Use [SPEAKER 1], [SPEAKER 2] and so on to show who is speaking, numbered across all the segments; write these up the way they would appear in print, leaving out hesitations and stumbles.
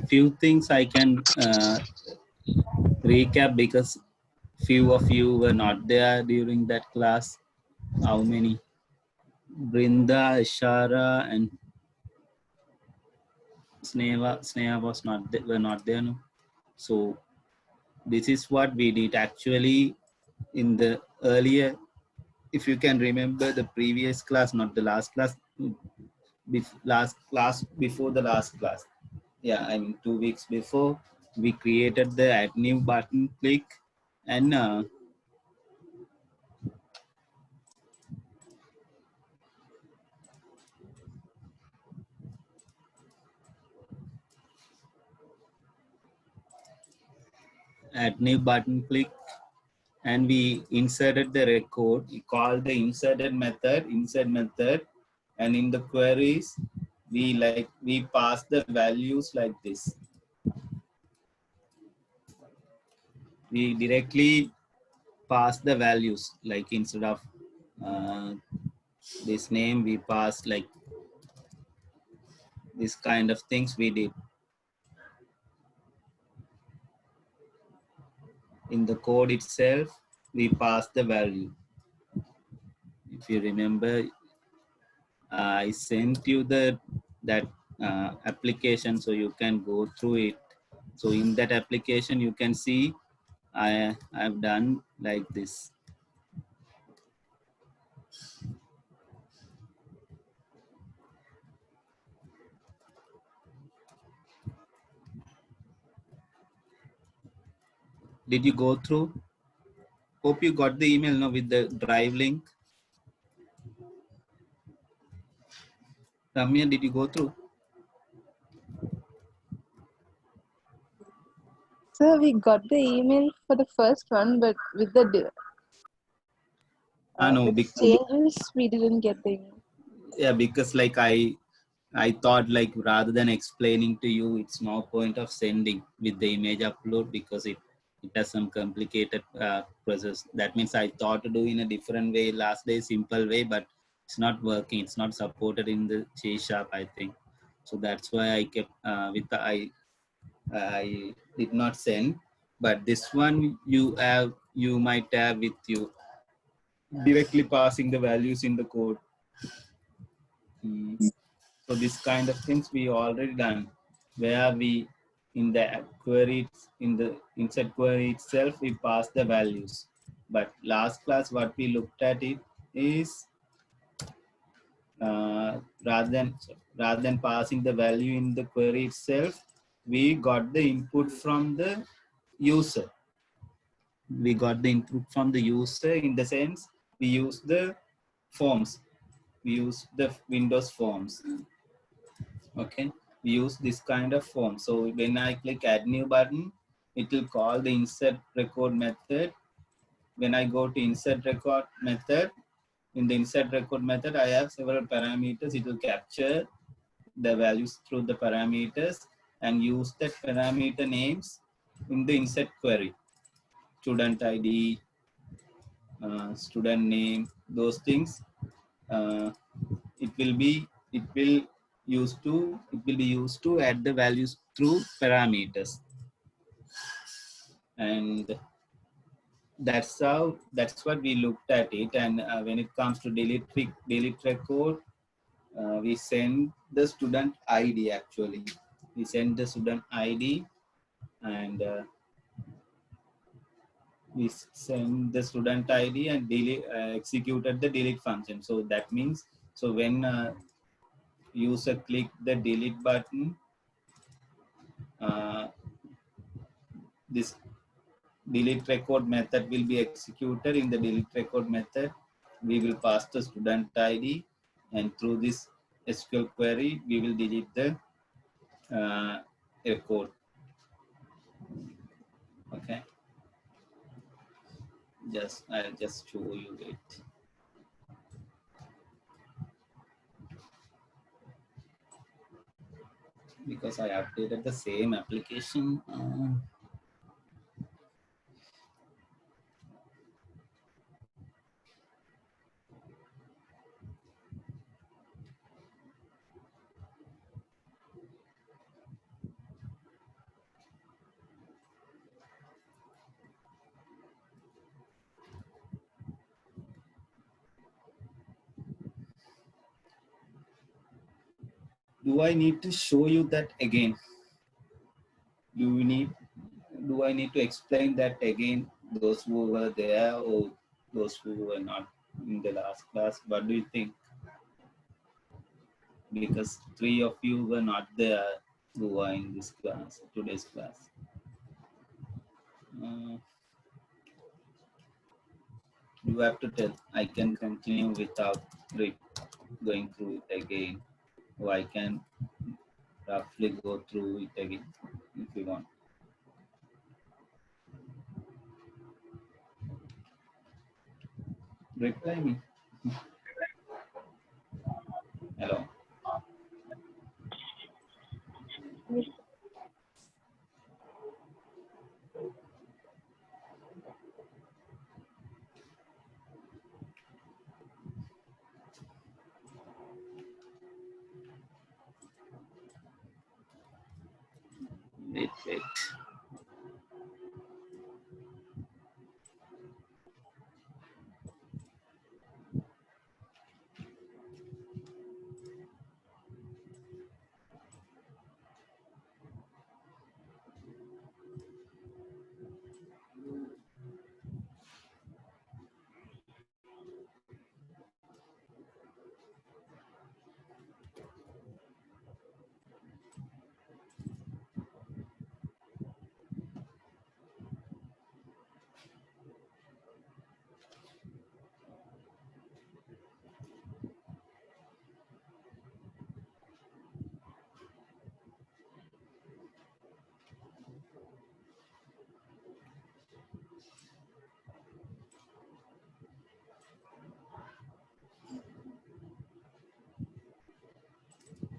[SPEAKER 1] Few things I can recap because few of you were not there during that class. How many? Brinda, Ishara, and Sneha was not were not there. No? So this is what we did actually in the earlier. If you can remember the previous class, not the last class, last class before the last class. Yeah, I mean 2 weeks before we created the add new button click and add new button click and we inserted the record. We called the insert method, and in the queries we pass the values like this. We directly pass the values, like instead of uh, this name we pass like this kind of things we did. In the code itself we pass the value. If you remember, I sent you that application so you can go through it. So in that application you can see I've done like this. Did you go through? Hope you got the email now with the drive link. Ramya, did you go through?
[SPEAKER 2] Sir, we got the email for the first one, but with the
[SPEAKER 1] No,
[SPEAKER 2] with the
[SPEAKER 1] because
[SPEAKER 2] changes, we didn't get the email.
[SPEAKER 1] yeah, because like I thought like rather than explaining to you, it's no point of sending with the image upload because it has some complicated process. That means I thought to do in a different way last day, simple way, but it's not working. It's not supported in the C#, I think. So that's why I kept with the I did not send. But this one you might have with you directly passing the values in the code. So this kind of things we already done, where we in the query in the insert query itself we pass the values. But last class what we looked at it is uh, rather than rather than passing the value in the query itself, we got the input from the user. We got the input from the user in the sense we use the forms. We use the Windows forms. Okay, we use this kind of form. So when I click add new button, it will call the insert record method. When I go to insert record method, in the insert record method I have several parameters. It will capture the values through the parameters and use that parameter names in the insert query. Student ID, student name, those things. It will be used to add the values through parameters, and that's what we looked at it. And when it comes to delete record, we send the student ID. Actually we send the student ID, and we send the student ID and delete executed the delete function. So that means so when user click the delete button, uh, this delete record method will be executed. In the delete record method we will pass the student ID, and through this SQL query we will delete the record. Okay, I'll just show you it because I updated the same application. Do I need to show you that again? Do we need? Do I need to explain that again? Those who were there or those who were not in the last class? What do you think? Because three of you were not there who are in this class, today's class. Uh, you have to tell. I can continue without going through it again, or I can roughly go through it again if you want. Reply me. Hello. Wait.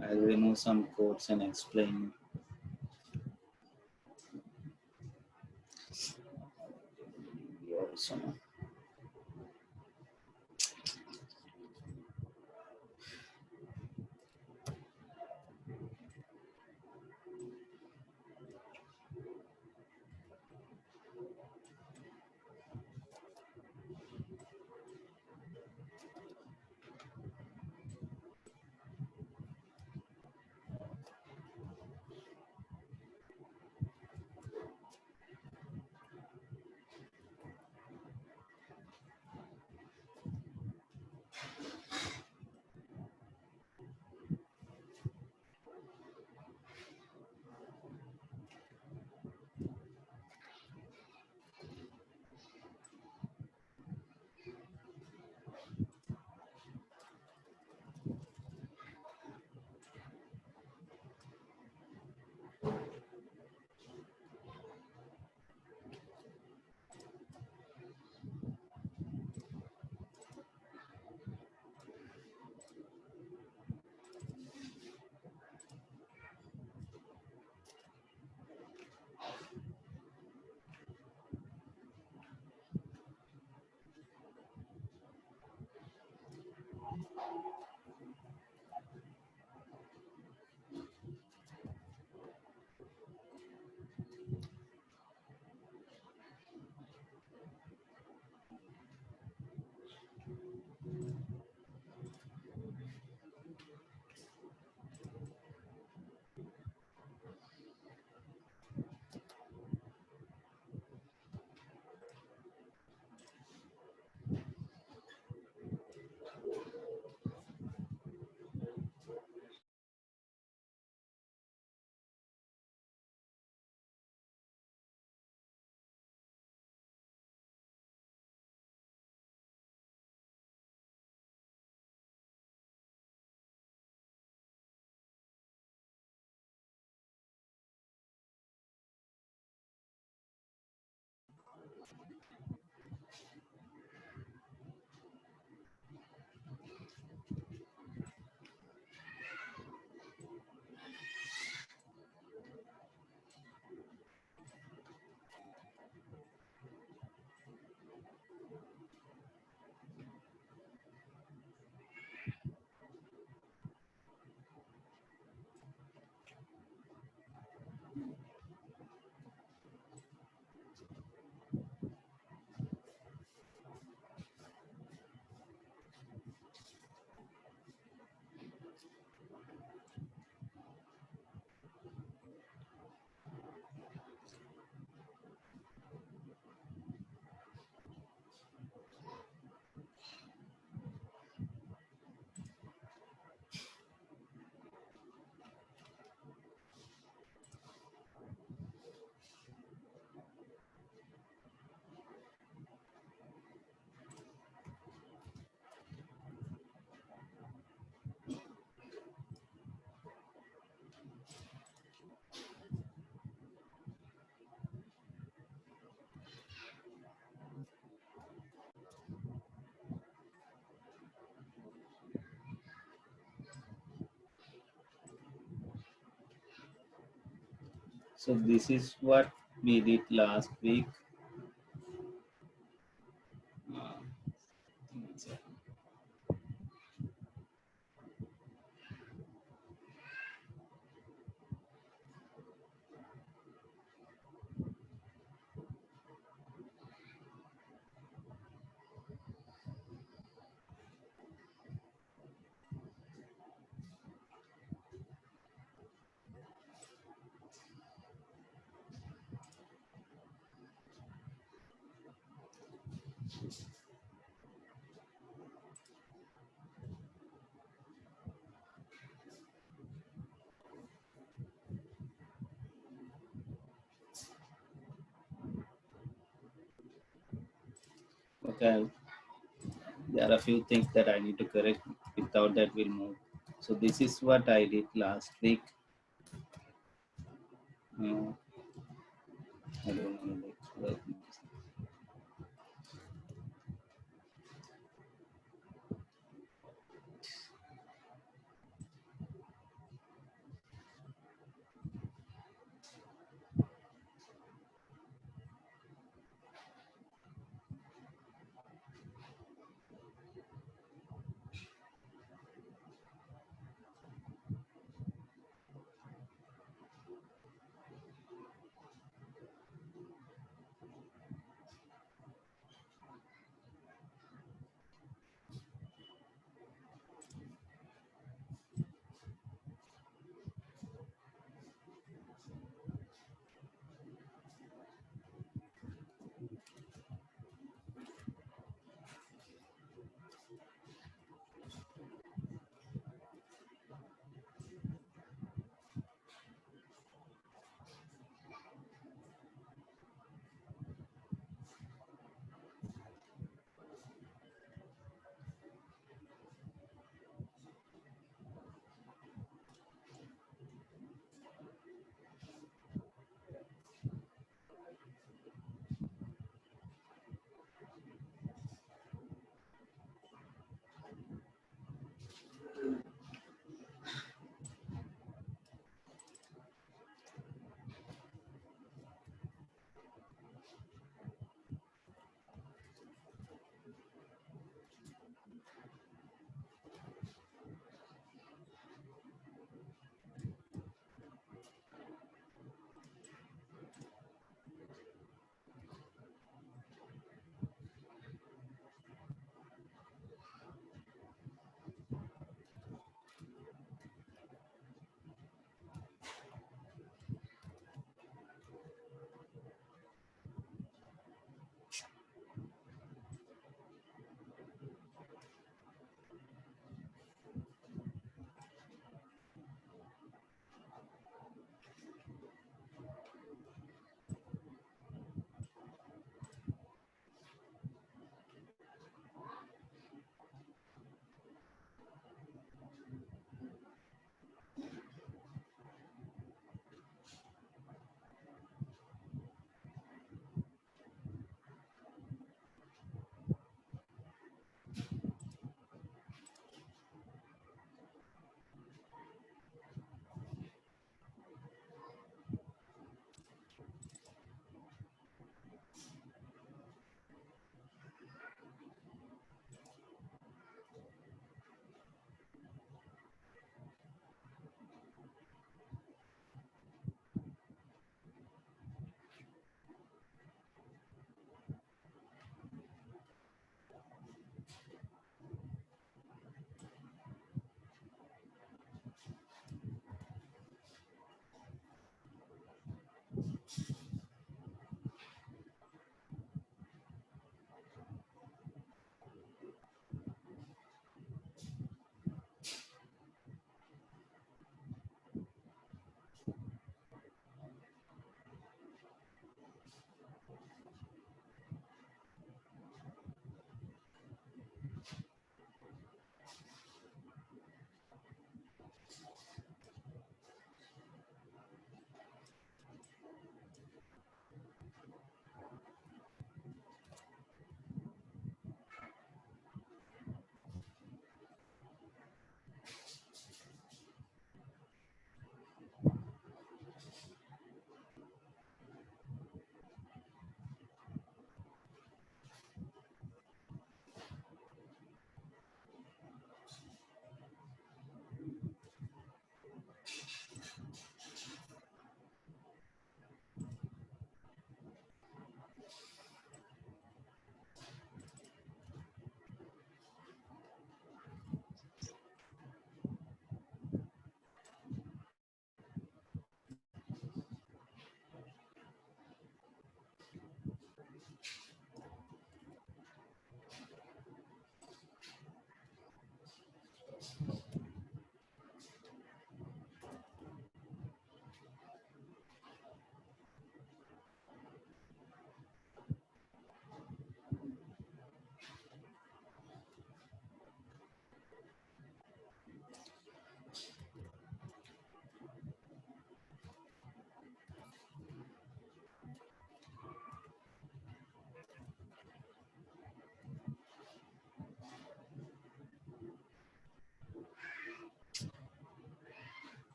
[SPEAKER 1] I'll remove some quotes and explain. Also. So this is what we did last week. Uh, okay, there are a few things that I need to correct. Without that, we'll move. So this is what I did last week. Uh, I don't know, like,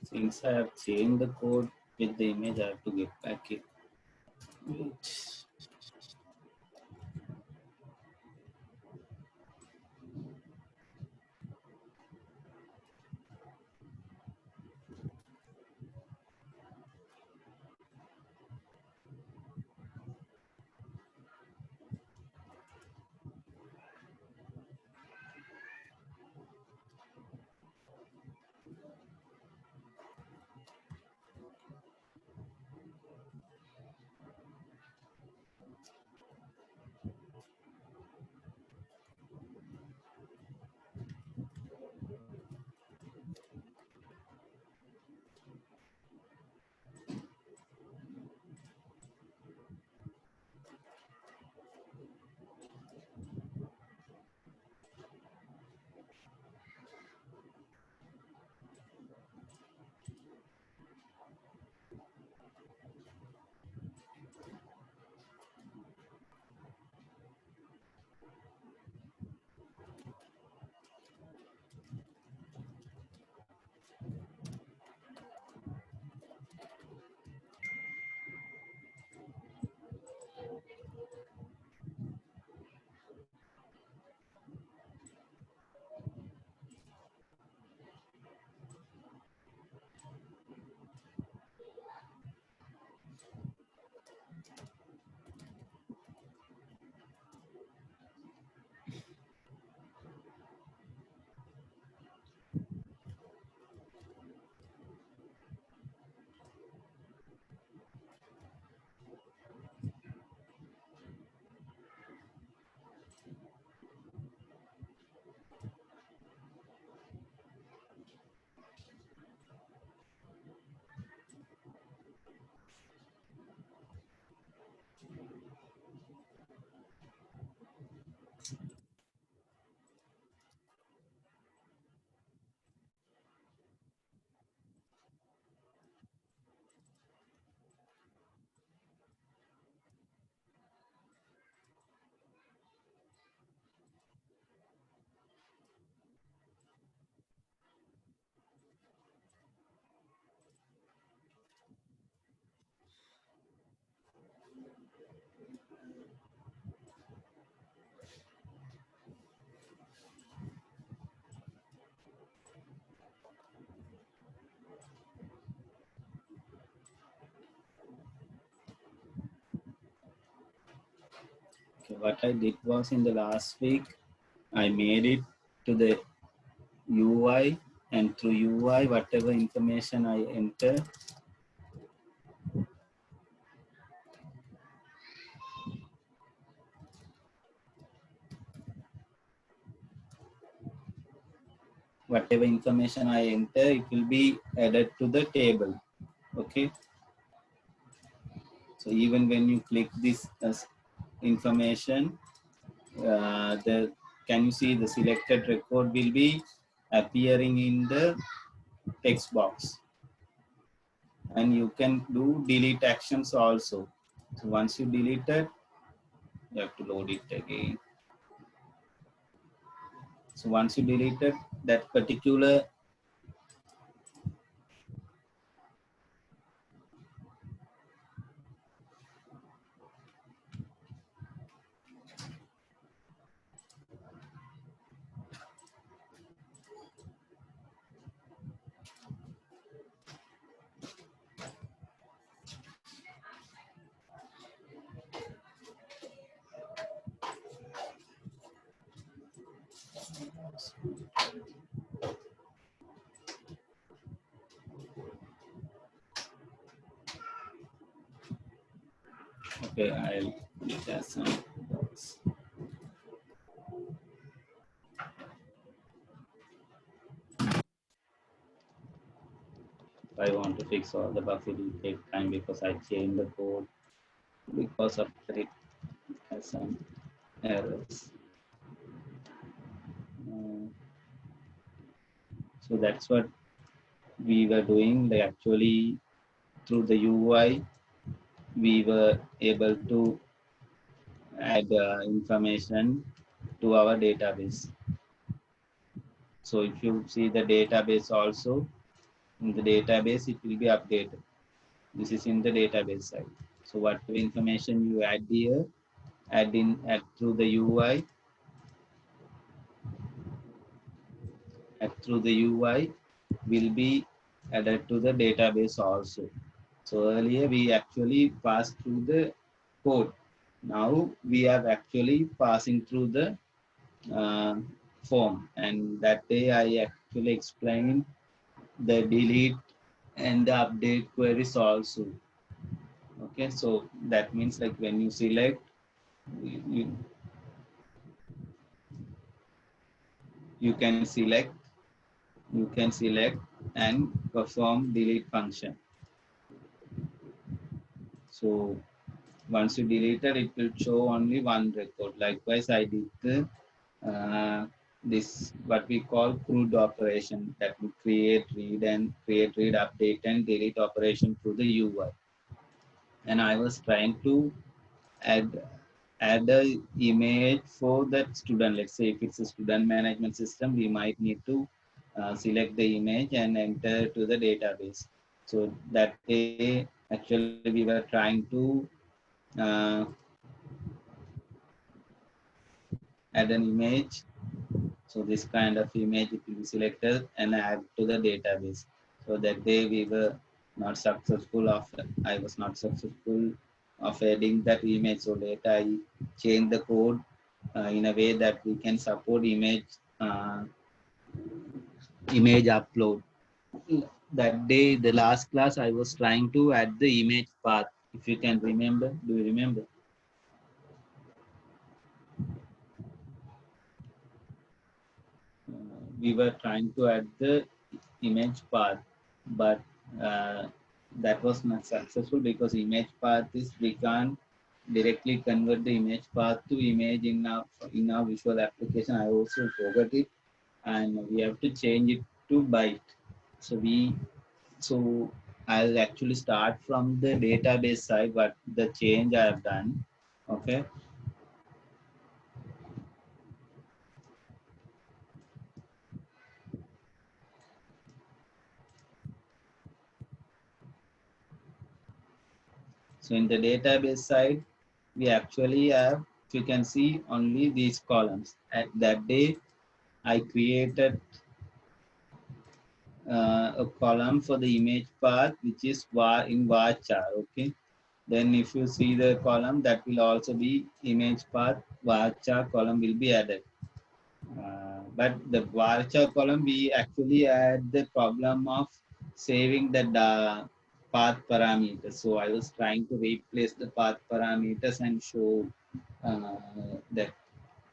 [SPEAKER 1] Since I have changed the code with the image, I have to get back it. What I did was in the last week, I made it to the UI, and through UI, whatever information I enter, whatever information I enter, it will be added to the table. Okay. So even when you click this information, the can you see the selected record will be appearing in the text box, and you can do delete actions also. So once you delete it, you have to load it again. So once you deleted that particular okay, I'll put that some box. If I want to fix all the bugs, it will take time because I changed the code. Because of that, it has some errors. Uh, so that's what we were doing. Like actually, through the UI, we were able to add information to our database. So if you see the database also, in the database, it will be updated. This is in the database side. So whatever information you add here, add through the UI, add through the UI will be added to the database also. So earlier we actually passed through the code. Now we are actually passing through the uh, form, and that day I actually explained the delete and the update queries also. Okay, so that means like when you select, you, you can select, you can select and perform delete function. So once you deleted, it will show only one record. Likewise, I did the this what we call CRUD operation, that will create, read, update, and delete operation through the UI. And I was trying to add add a image for that student. Let's say if it's a student management system, we might need to select the image and enter to the database. So that day, actually, we were trying to uh, add an image. So this kind of image it will be selected and add to the database. So that day we were not successful of, I was not successful of adding that image. So later I changed the code in a way that we can support image upload. That day, the last class, I was trying to add the image path. If you can remember, do you remember? We were trying to add the image path, but uh, that was not successful because image path is we can't directly convert the image path to image in our visual application. I also forgot it, and we have to change it to byte. So so I'll actually start from the database side. What the change I have done. Okay. So in the database side, we actually have, you can see only these columns. At that day, I created a column for the image path, which is var in varchar. Okay. Then if you see the column, that will also be image path varchar column will be added. But the varchar column, we actually had the problem of saving the path parameters. So I was trying to replace the path parameters and show uh, that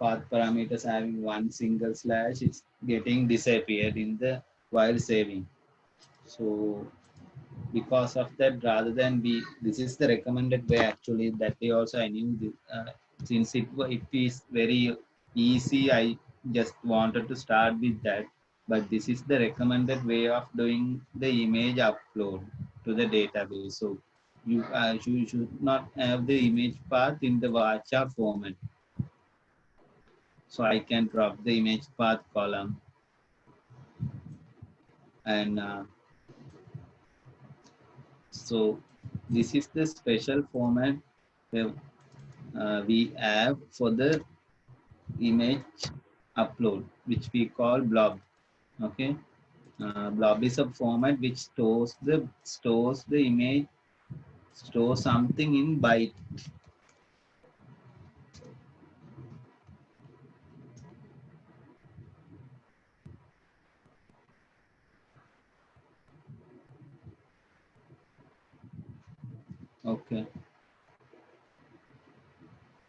[SPEAKER 1] path parameters having one single slash, it's getting disappeared in the while saving. So because of that, rather than be, this is the recommended way actually. That way also I knew this, since it is very easy, I just wanted to start with that. But this is the recommended way of doing the image upload to the database. So you should not have the image path in the varchar format. So I can drop the image path column, and so this is the special format that we have for the image upload, which we call blob. Okay, blob is a format which stores the image, stores something in byte. Okay,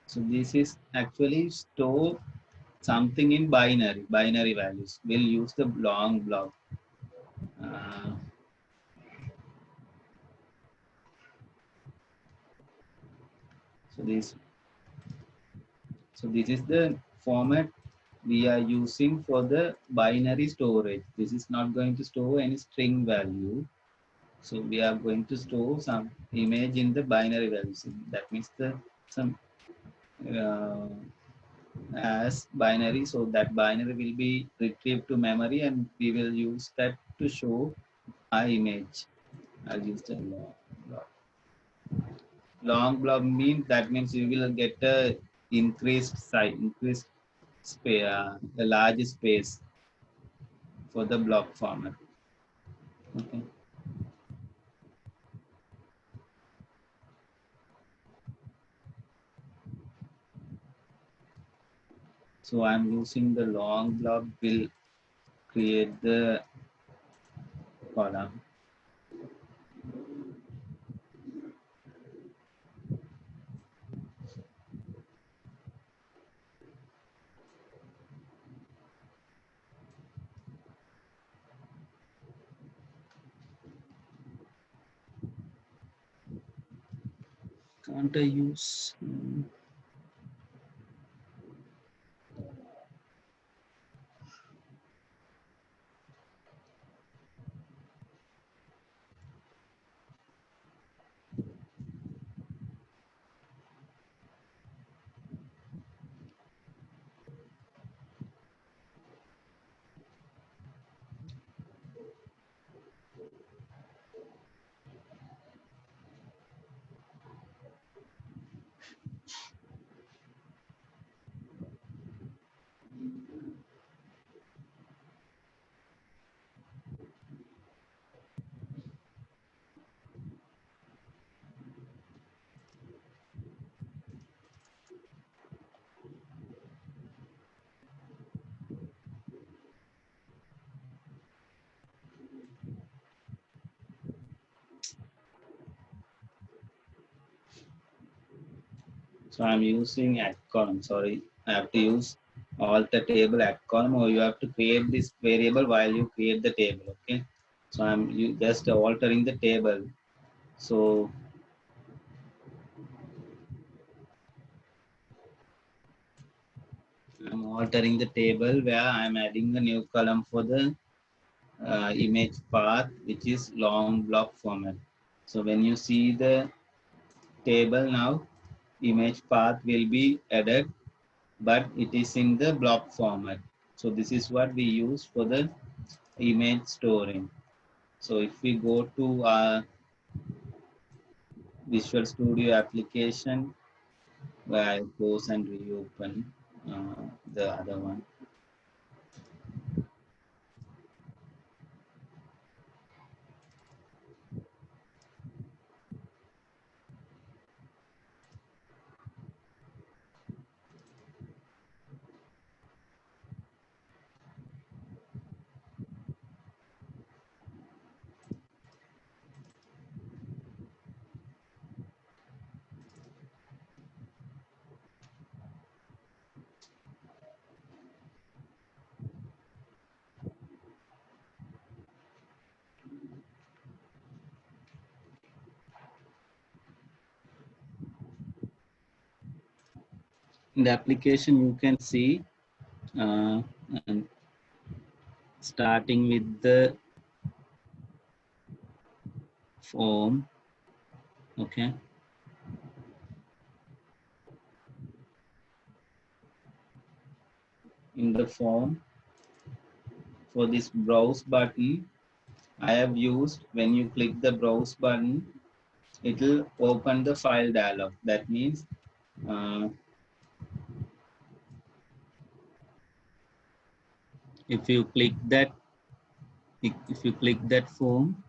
[SPEAKER 1] so this is actually store something in binary values. We'll use the long blob. Uh, so this so this is the format we are using for the binary storage. This is not going to store any string value. So we are going to store some image in the binary values. That means the some uh, as binary. So that binary will be retrieved to memory, and we will use that to show our image. I'll use the long blob. Long blob means that means you will get a increased size, increased space, a large space for the block format. Okay. So I'm using the long blob will create the column. Can't I use? So I'm using add column. Sorry, I have to use alter table add column, or you have to create this variable while you create the table. Okay. So I'm just altering the table. So I'm altering the table where I'm adding a new column for the image path, which is long block format. So when you see the table now, image path will be added, but it is in the block format. So this is what we use for the image storing. So if we go to our Visual Studio application, where I close and reopen the other one. In the application, you can see uh, and starting with the form. Okay. In the form, for this browse button, I have used, when you click the browse button, it will open the file dialog. That means uh, if you click that, if you click that form,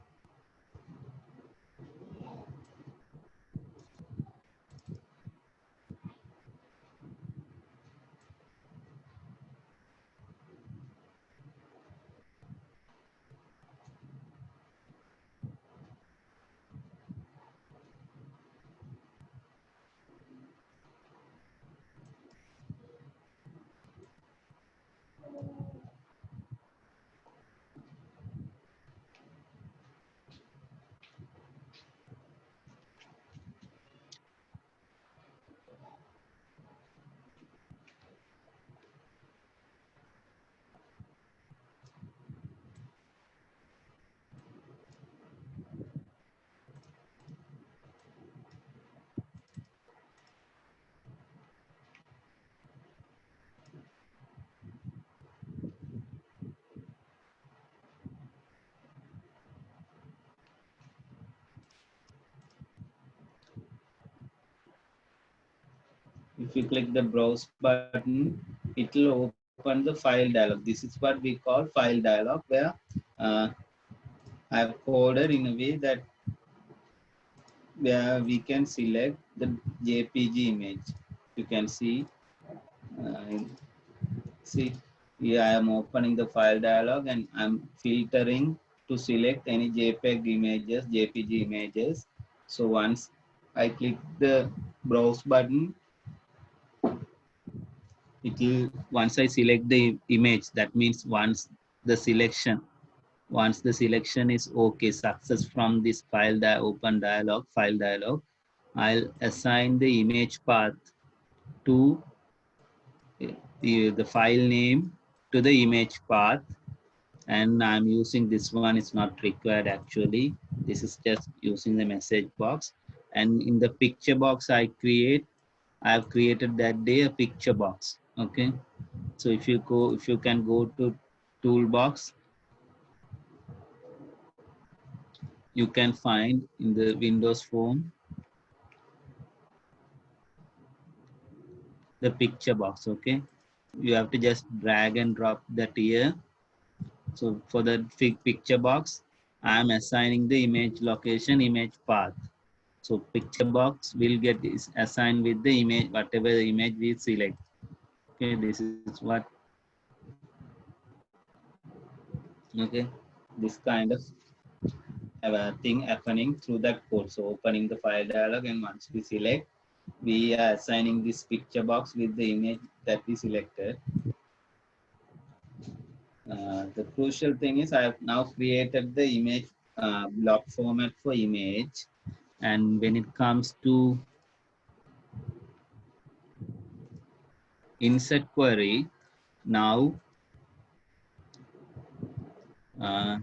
[SPEAKER 1] if you click the browse button, it will open the file dialog. This is what we call file dialog, where uh, I have coded in a way that where we can select the JPG image. You can see, uh, see here I am opening the file dialog and I'm filtering to select any JPEG images, JPG images. So once I click the browse button, it will, once I select the image, that means the selection once the selection is okay, success from this open dialog, file dialog, I'll assign the image path to the file name to the image path, and I'm using this one. It's not required actually. This is just using the message box. And in the picture box I've created that day a picture box. Okay. So if you can go to toolbox, you can find in the Windows phone the picture box. Okay, you have to just drag and drop that here. So for the picture box, I am assigning the image location, image path. So picture box will get is assigned with the image, whatever the image we select. Okay, this is what, okay, this kind of thing happening through that code. So opening the file dialog, and once we select, we are assigning this picture box with the image that we selected. The crucial thing is I have now created the image block format for image, and when it comes to insert query, now uh,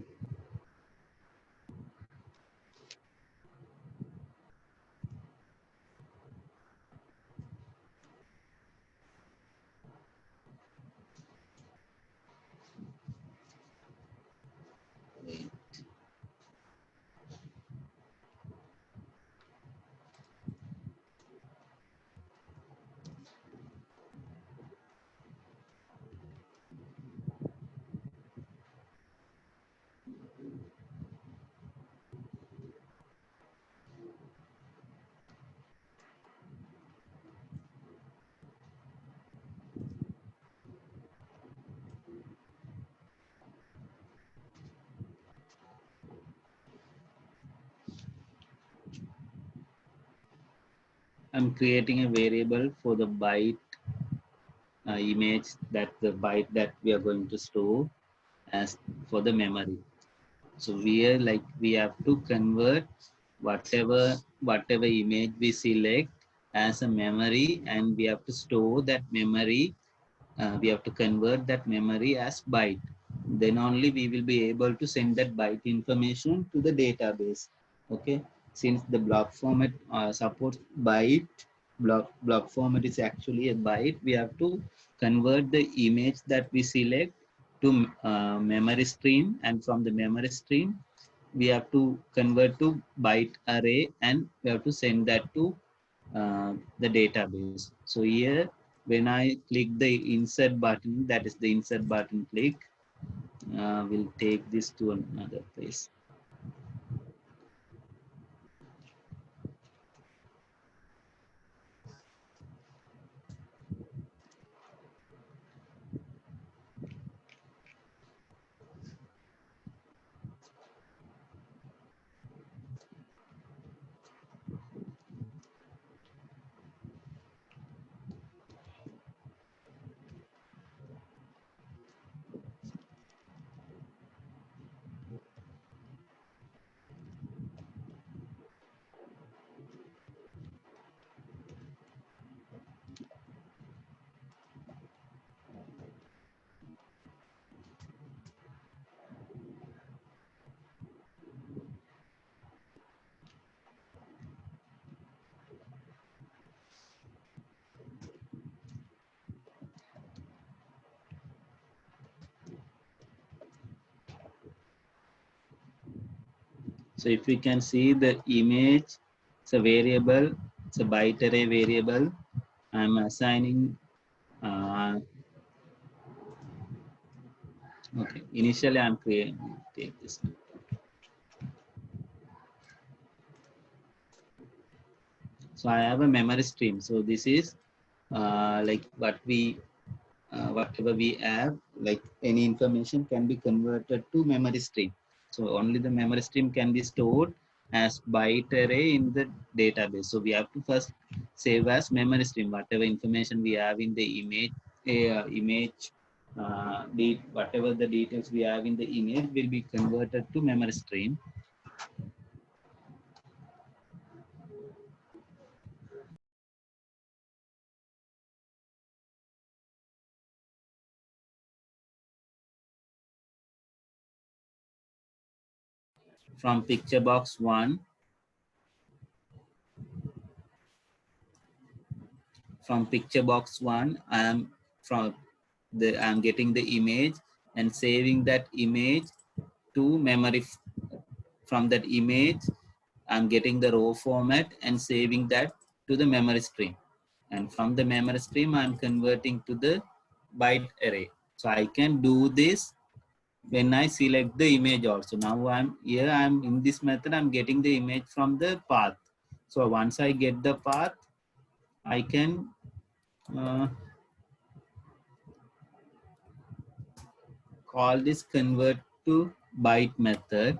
[SPEAKER 1] I'm creating a variable for the byte image, that the byte that we are going to store as for the memory. So we have to convert whatever image we select as a memory, and we have to store that memory. We have to convert that memory as byte. Then only we will be able to send that byte information to the database. Okay, since the block format supports byte, block format is actually a byte. We have to convert the image that we select to memory stream, and from the memory stream we have to convert to byte array, and we have to send that to the database. So here, when I click the insert button, that is the insert button click, will take this to another place. So if we can see the image, it's a variable, it's a byte array variable. I'm assigning, okay, initially I'm creating, take this. So I have a memory stream. So this is like whatever we have, like any information can be converted to memory stream. So only the memory stream can be stored as byte array in the database. So we have to first save as memory stream whatever information we have in the image, whatever the details we have in the image will be converted to memory stream. From picture box one, from picture box one, I'm getting the image and saving that image to memory. From that image, I'm getting the raw format and saving that to the memory stream. And from the memory stream, I'm converting to the byte array. So I can do this when I select the image also. Now I'm in this method, I'm getting the image from the path. So once I get the path, I can uh, call this convert to byte method.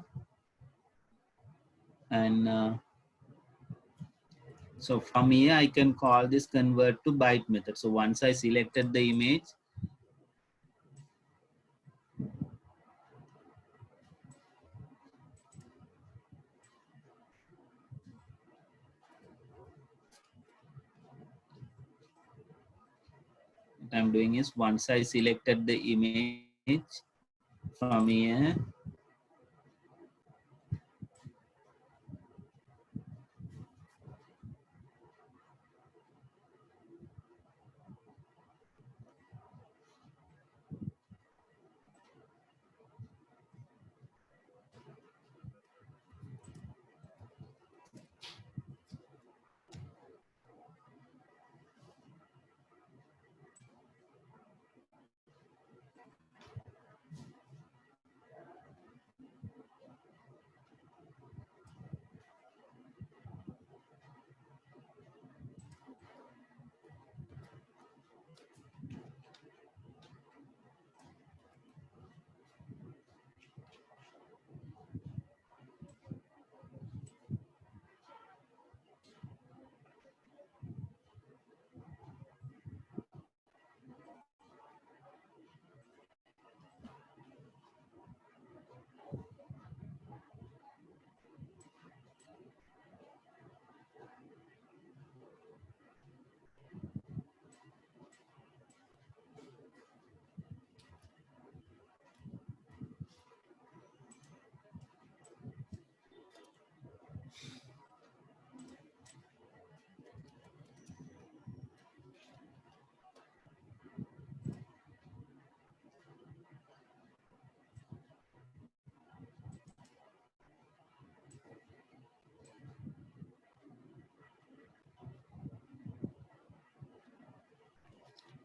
[SPEAKER 1] And so from here, I can call this convert to byte method. So once I selected the image, what I'm doing is once I selected the image from here,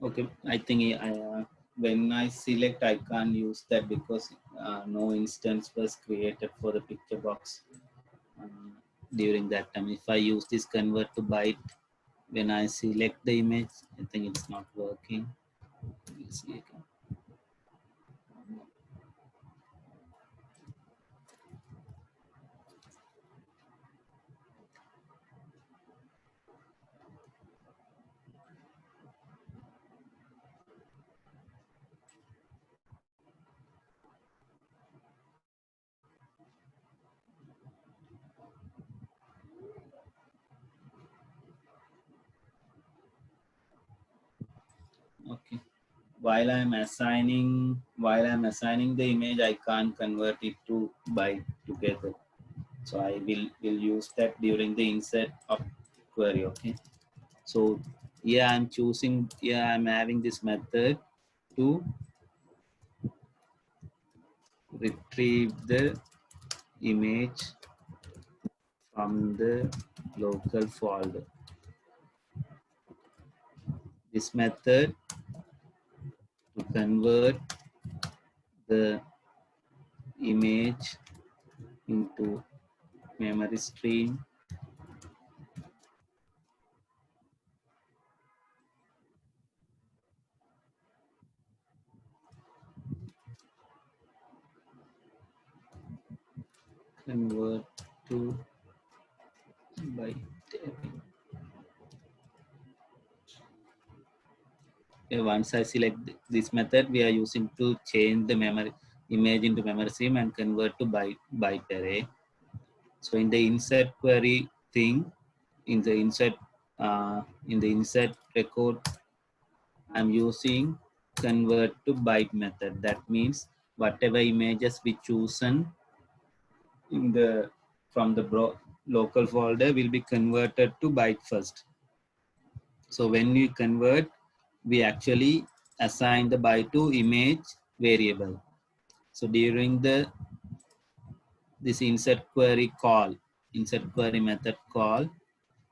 [SPEAKER 1] Okay, I think when I select, I can't use that because no instance was created for the picture box uh, during that time. If I use this convert to byte, when I select the image, I think it's not working. We'll see again. Okay. While I'm assigning the image, I can't convert it to byte together. So I will use that during the insert of query. Okay. So I'm having this method to retrieve the image from the local folder. This method to convert the image into memory stream, convert to byte. Okay, once I select this method, we are using to change the memory image into memory stream and convert to byte array. So in the insert query thing, in the insert record, I'm using convert to byte method. That means whatever images we chosen in the from the local folder will be converted to byte first. So when we convert, we actually assign the byte to image variable. So during this insert query method call,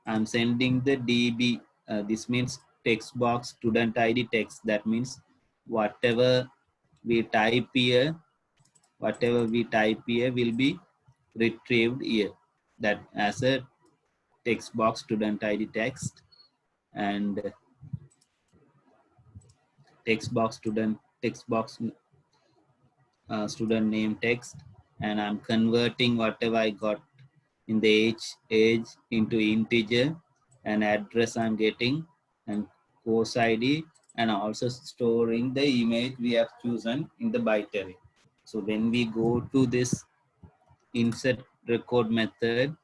[SPEAKER 1] I'm sending the DB. This means text box student ID text. That means whatever we type here, whatever we type here will be retrieved here. That as a text box student ID text, and text box student name text, and I'm converting whatever I got in the age into integer, and address I'm getting, and course ID, and also storing the image we have chosen in the byte array. So when we go to this insert record method,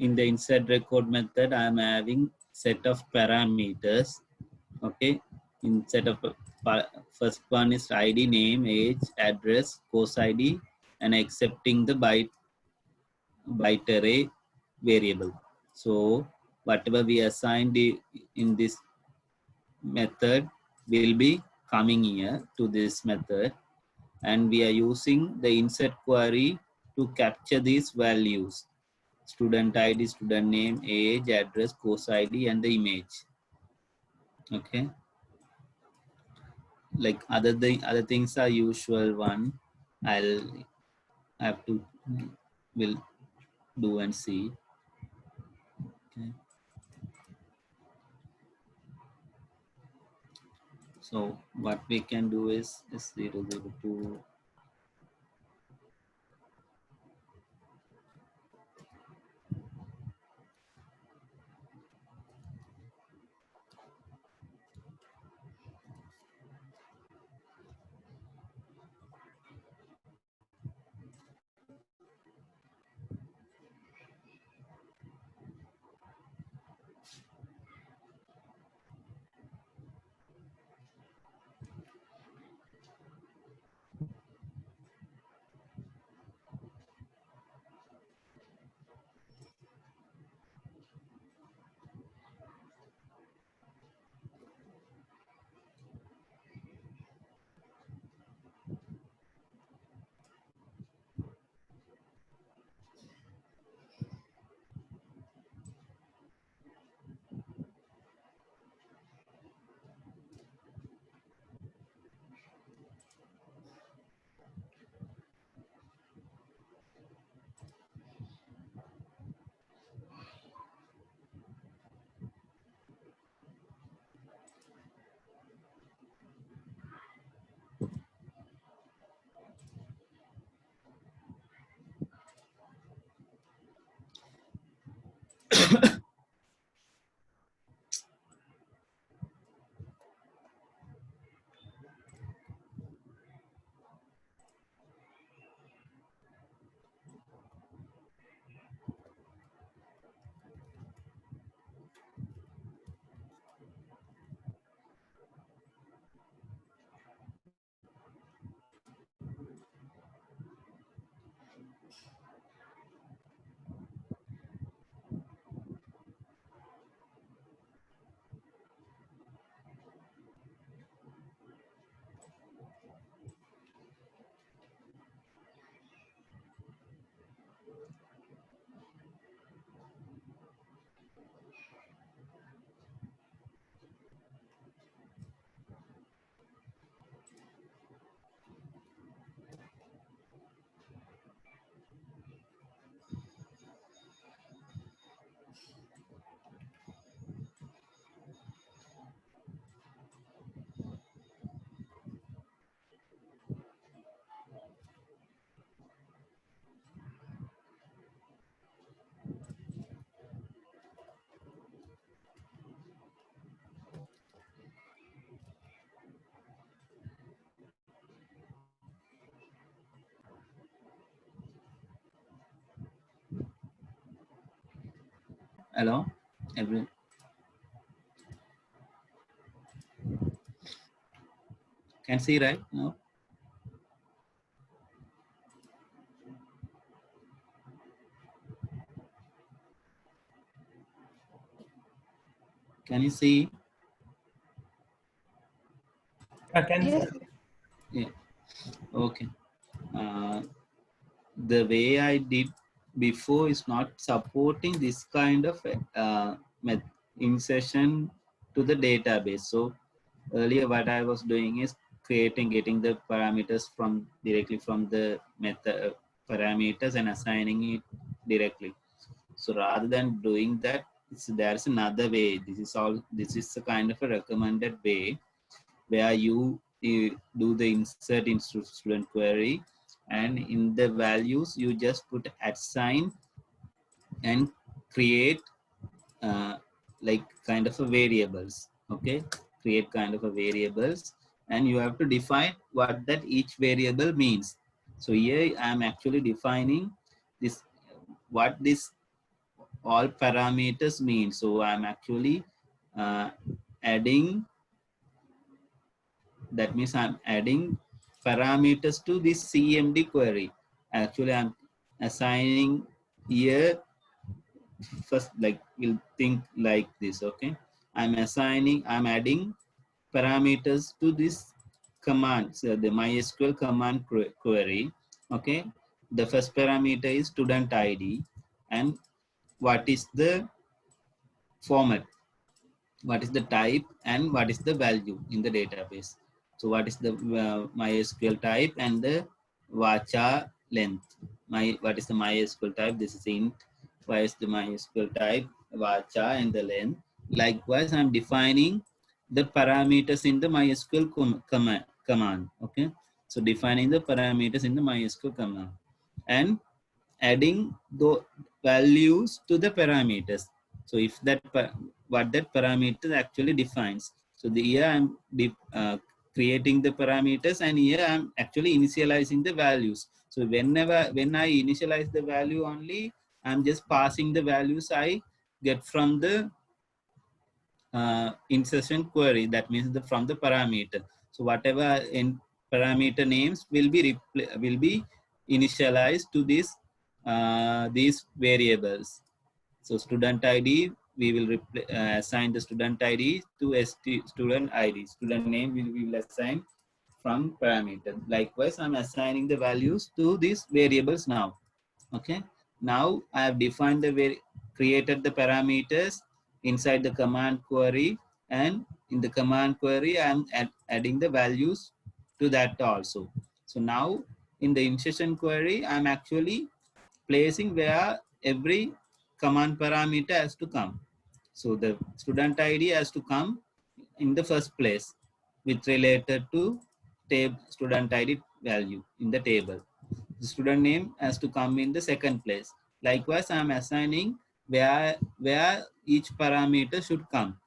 [SPEAKER 1] in the insert record method, I'm having set of parameters. Okay, in set of first one is ID, name, age, address, course ID, and accepting the byte array variable. So whatever we assigned in this method will be coming here to this method, and we are using the insert query to capture these values: student ID, student name, age, address, course ID, and the image. Okay, like other things are usual one. I'll have to will do and see. Okay. So what we can do is 002. Hello, every can see right now. Can you see?
[SPEAKER 3] I can
[SPEAKER 2] Yes.
[SPEAKER 3] see.
[SPEAKER 1] Yeah. Okay. Uh, the way I did before is not supporting this kind of insertion to the database. So earlier what I was doing is getting the parameters from directly from the method parameters and assigning it directly. So rather than doing that, there's another way. This is a kind of a recommended way where you do the insert into student query, and in the values you just put @, and create like kind of a variables. Okay, create kind of a variables, and you have to define what that each variable means. So here I am actually defining this, what this all parameters mean. So I'm actually uh, adding, that means I'm adding parameters to this CMD query. Actually, I'm assigning here first, like we'll think like this. Okay, I'm adding parameters to this command, so the MySQL command query. Okay, the first parameter is student ID, and what is the format, what is the type, and what is the value in the database. So what is the MySQL type and the vacha length. What is the MySQL type? This is int. What is the MySQL type? Vacha and the length. Likewise, I'm defining the parameters in the MySQL command. Okay. So defining the parameters in the MySQL command and adding the values to the parameters. So if that what that parameter actually defines. So the here I'm creating the parameters, and here I'm actually initializing the values. So when I initialize the value only, I'm just passing the values I get from the insertion query. That means from the parameter. So whatever in parameter names will be initialized to this these variables. So student ID, we will assign the student ID to student ID. Student name we will assign from parameter. Likewise, I'm assigning the values to these variables now. Okay. Now I have defined created the parameters inside the command query, and in the command query, I'm adding the values to that also. So now in the insertion query, I'm actually placing where every command parameter has to come. So the student ID has to come in the first place with related to student ID value in the table. The student name has to come in the second place. Likewise, I am assigning where each parameter should come.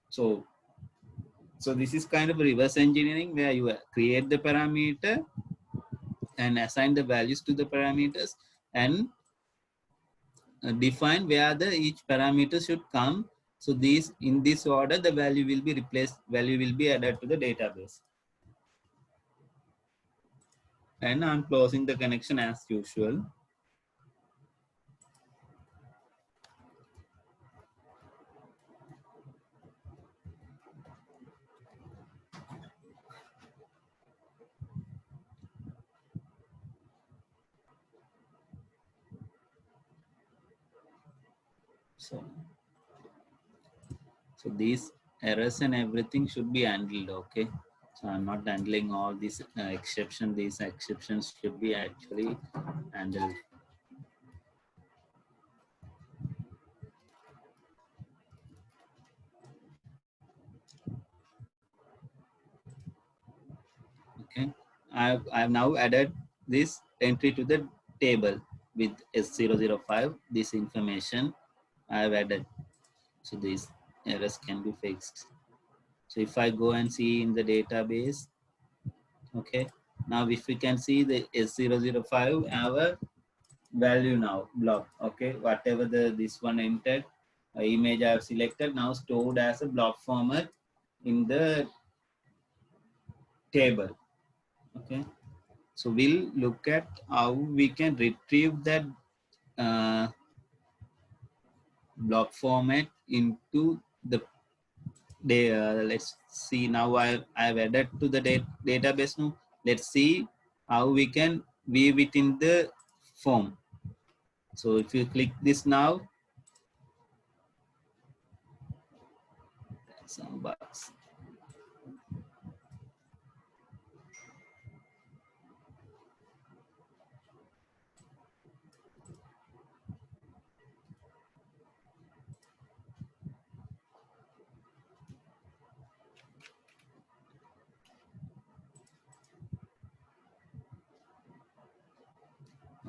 [SPEAKER 1] So this is kind of reverse engineering where you create the parameter and assign the values to the parameters, and define where the each parameter should come. So these, in this order, the value will be added to the database. And I'm closing the connection as usual. So these errors and everything should be handled. Okay. So I'm not handling all these exceptions. These exceptions should be actually handled. Okay. I've now added this entry to the table with S005. This information I've added. So these errors can be fixed. So if I go and see in the database, okay. Now if we can see the S005, our value now block. Okay, whatever this one entered image I have selected now stored as a block format in the table. Okay, so we'll look at how we can retrieve that uh, block format into the let's see now I've added to the database now. Let's see how we can weave it in the form. So if you click this now, some box.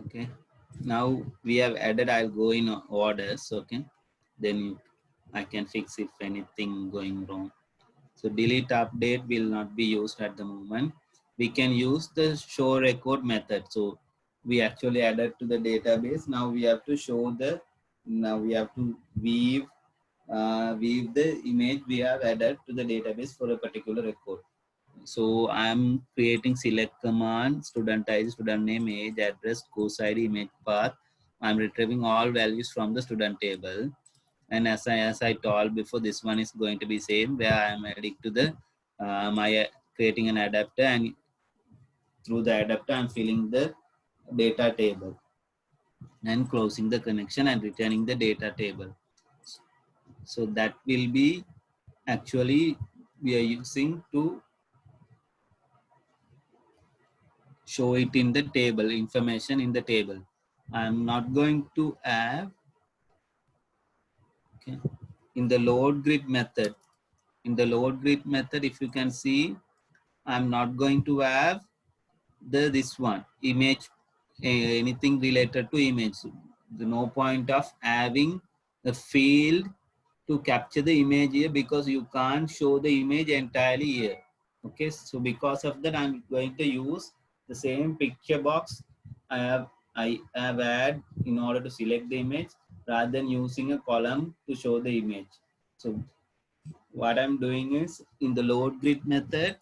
[SPEAKER 1] Okay, now we have added, I'll go in orders. Okay, then I can fix if anything going wrong. So delete update will not be used at the moment. We can use the show record method. So we actually added to the database. Now we have to show the, now we have to weave the image we have added to the database for a particular record. So I'm creating select command, student ID, student name, age, address, course ID, image path. I'm retrieving all values from the student table. And as I told before, this one is going to be same where I'm adding to the creating an adapter, and through the adapter I'm filling the data table and closing the connection and returning the data table. So that will be actually we are using to show it in the table, information in the table. I'm not going to have, okay, in the load grid method. In the load grid method, if you can see, I'm not going to have this one image, anything related to image. The no point of having the field to capture the image here because you can't show the image entirely here. Okay, so because of that, I'm going to use the same picture box I have had in order to select the image rather than using a column to show the image. So what I'm doing is in the load grid method,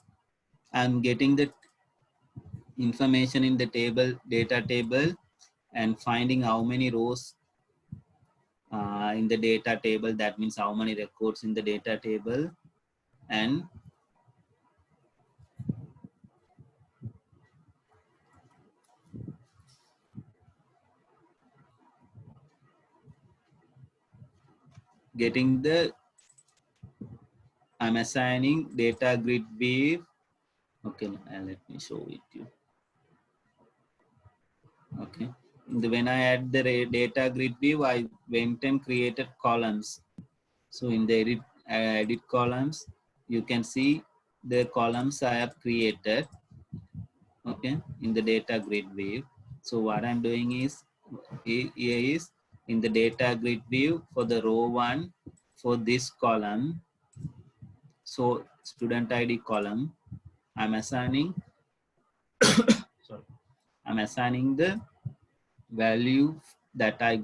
[SPEAKER 1] I'm getting the information in the table, data table, and finding how many rows in the data table. That means how many records in the data table, and getting the, I'm assigning data grid weave. Okay, let me show it to you. Okay, when I add the data grid view, I went and created columns. So in the edit columns, you can see the columns I have created. Okay, in the data grid view. So what I'm doing is here is in the data grid view for the row 1 for this column. So student ID column, I'm assigning sorry, I'm assigning the value that I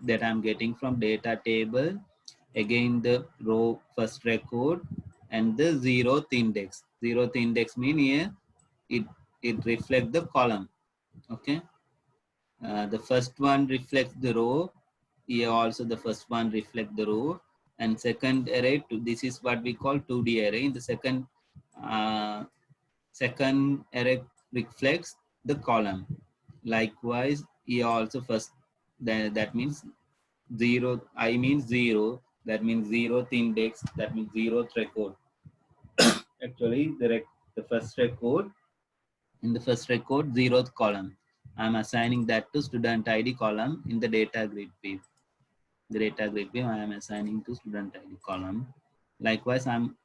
[SPEAKER 1] that I'm getting from data table, again the row first record and the zeroth index. Zeroth index mean here it reflects the column. Okay, the first one reflects the row. Here also the first one reflects the row, and second array. This is what we call 2D array. In the uh, second array reflects the column. Likewise, here also first that means zero. I means zero. That means zeroth index. That means zeroth record. Actually, the first record, in the first record, zeroth column. I'm assigning that to student ID column in the data grid view. The data grid view I am assigning to student ID column. Likewise, I'm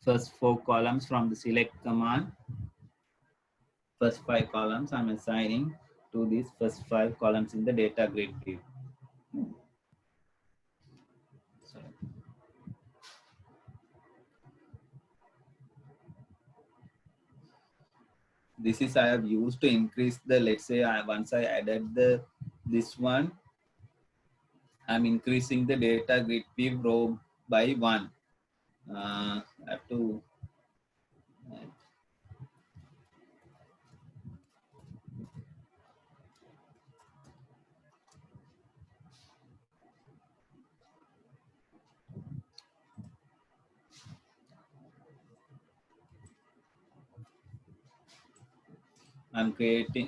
[SPEAKER 1] first 4 columns from the select command. First 5 columns I'm assigning to these first 5 columns in the data grid view. Sorry. this is I have used to increase the, let's say once I added the this one, I'm increasing the data grid view row by 1. I have to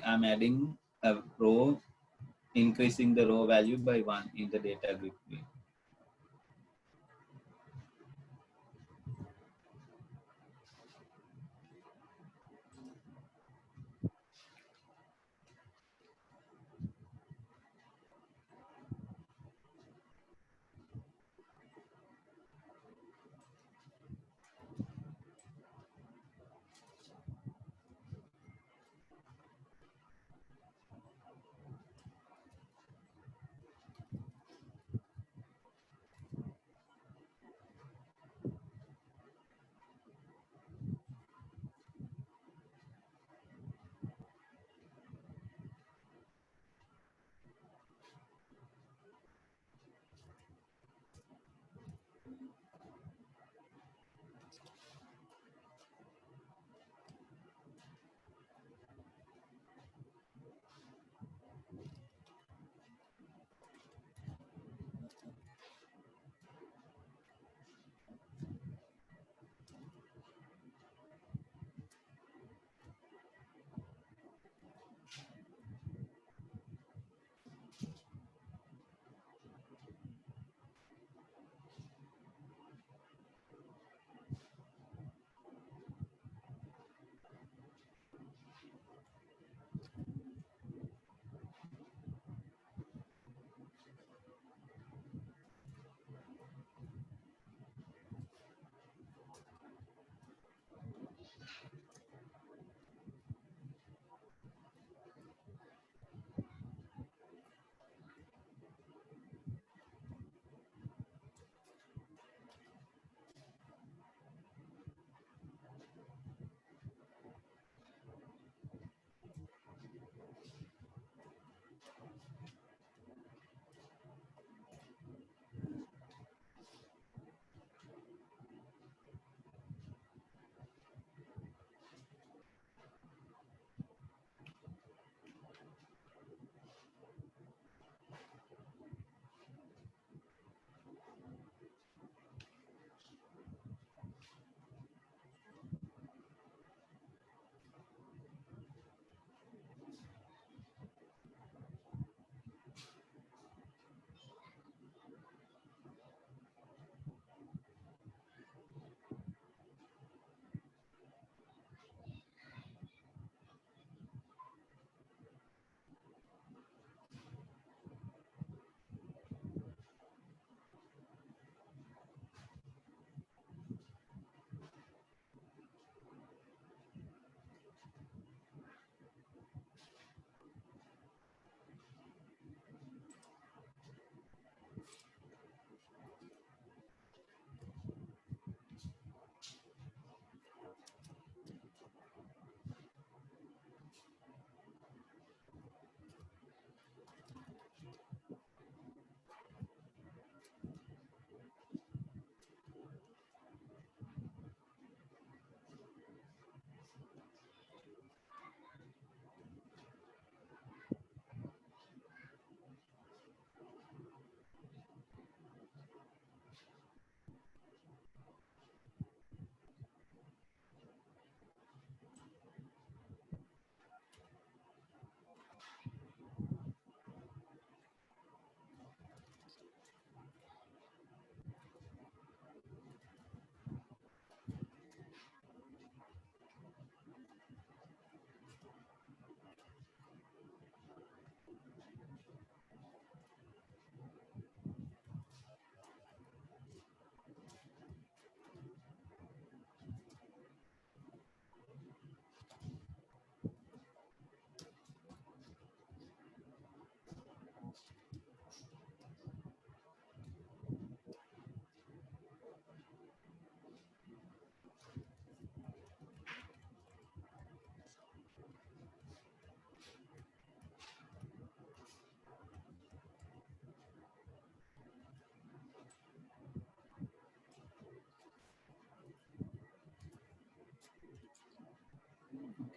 [SPEAKER 1] I'm adding a row, increasing the row value by 1 in the data grid view.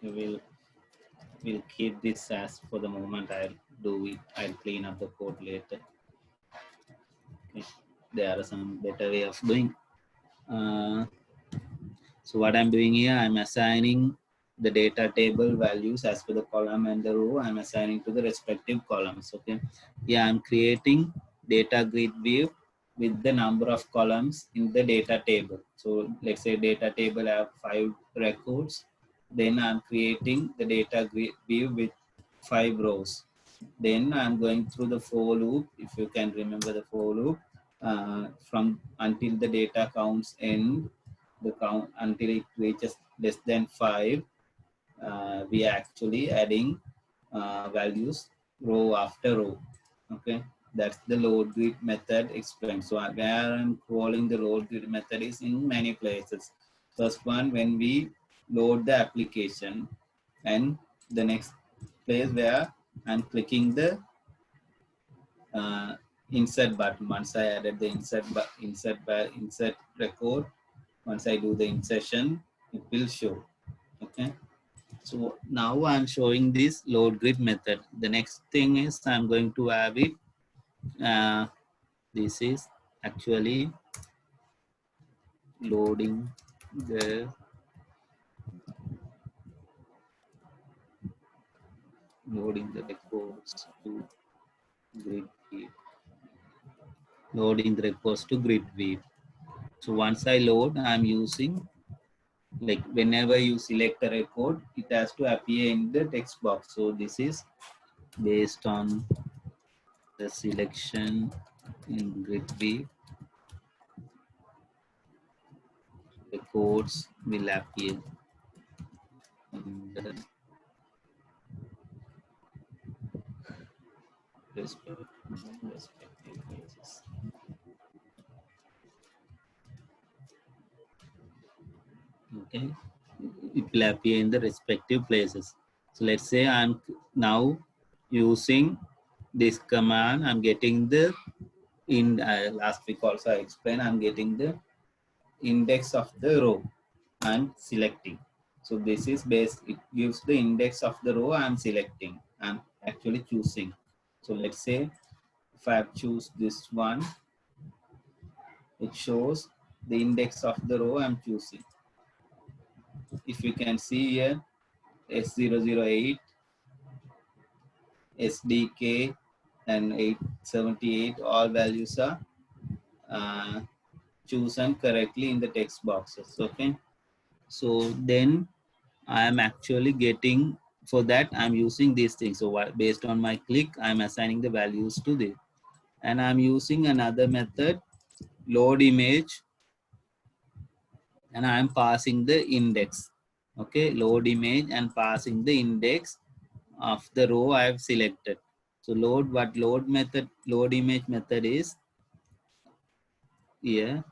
[SPEAKER 1] We'll keep this as for the moment. I'll do it. I'll clean up the code later. Okay. There are some better way of doing. Uh, so what I'm doing here, I'm assigning the data table values as per the column and the row. I'm assigning to the respective columns. Okay. Yeah, I'm creating data grid view with the number of columns in the data table. So let's say data table have 5 records. Then I'm creating the data grid view with 5 rows. Then I'm going through the for loop. If you can remember the for loop, from until the data counts end, the count until it reaches less than 5, we are actually adding values row after row. Okay, that's the load grid method explained. So where I'm calling the load grid method is in many places. First one, when we load the application, and the next place where I'm clicking the insert button. Once I added the insert record, once I do the insertion, it will show. Okay. So now I'm showing this load grid method. The next thing is I'm going to have it. This is actually loading the records to grid view. Loading the records to grid view. So once I load, I'm using, like, whenever you select a record, it has to appear in the text box. So this is based on the selection in grid view. Records will appear in the respective places. Okay, it will appear in the respective places. So let's say I'm now using this command. I'm getting the last week also I explained, I'm getting the index of the row I'm selecting. So this is based, it gives the index of the row I'm selecting. I'm actually choosing. So let's say if I choose this one, it shows the index of the row I'm choosing. If you can see here, S008, SDK, and 878, all values are uh, chosen correctly in the text boxes. Okay. So then I am actually getting, for that I'm using these things. So based on my click, I'm assigning the values to this. And I'm using another method, load image, and I'm passing the index. Okay, load image and passing the index of the row I have selected. So load image method is here.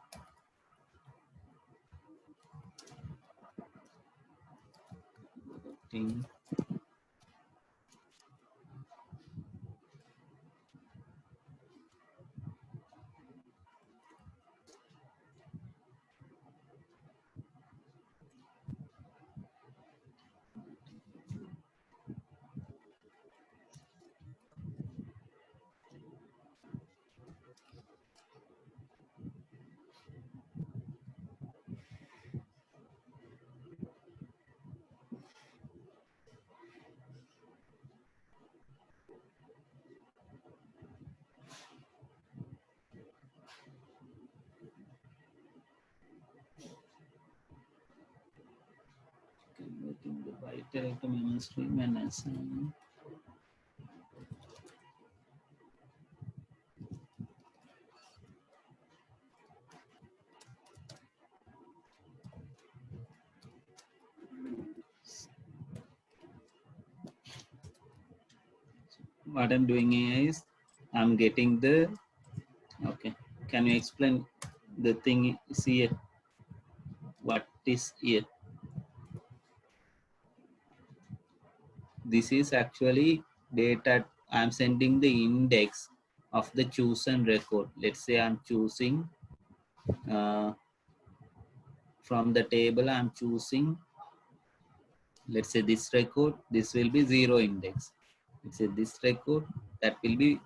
[SPEAKER 1] Converting the byte to memory stream and assigning. What I'm doing here is I'm getting the, okay, can you explain the thing is here? What is here? This is actually data. I'm sending the index of the chosen record. Let's say I'm choosing from the table, I'm choosing let's say this record, this will be 0 index. Let's say this record, that will be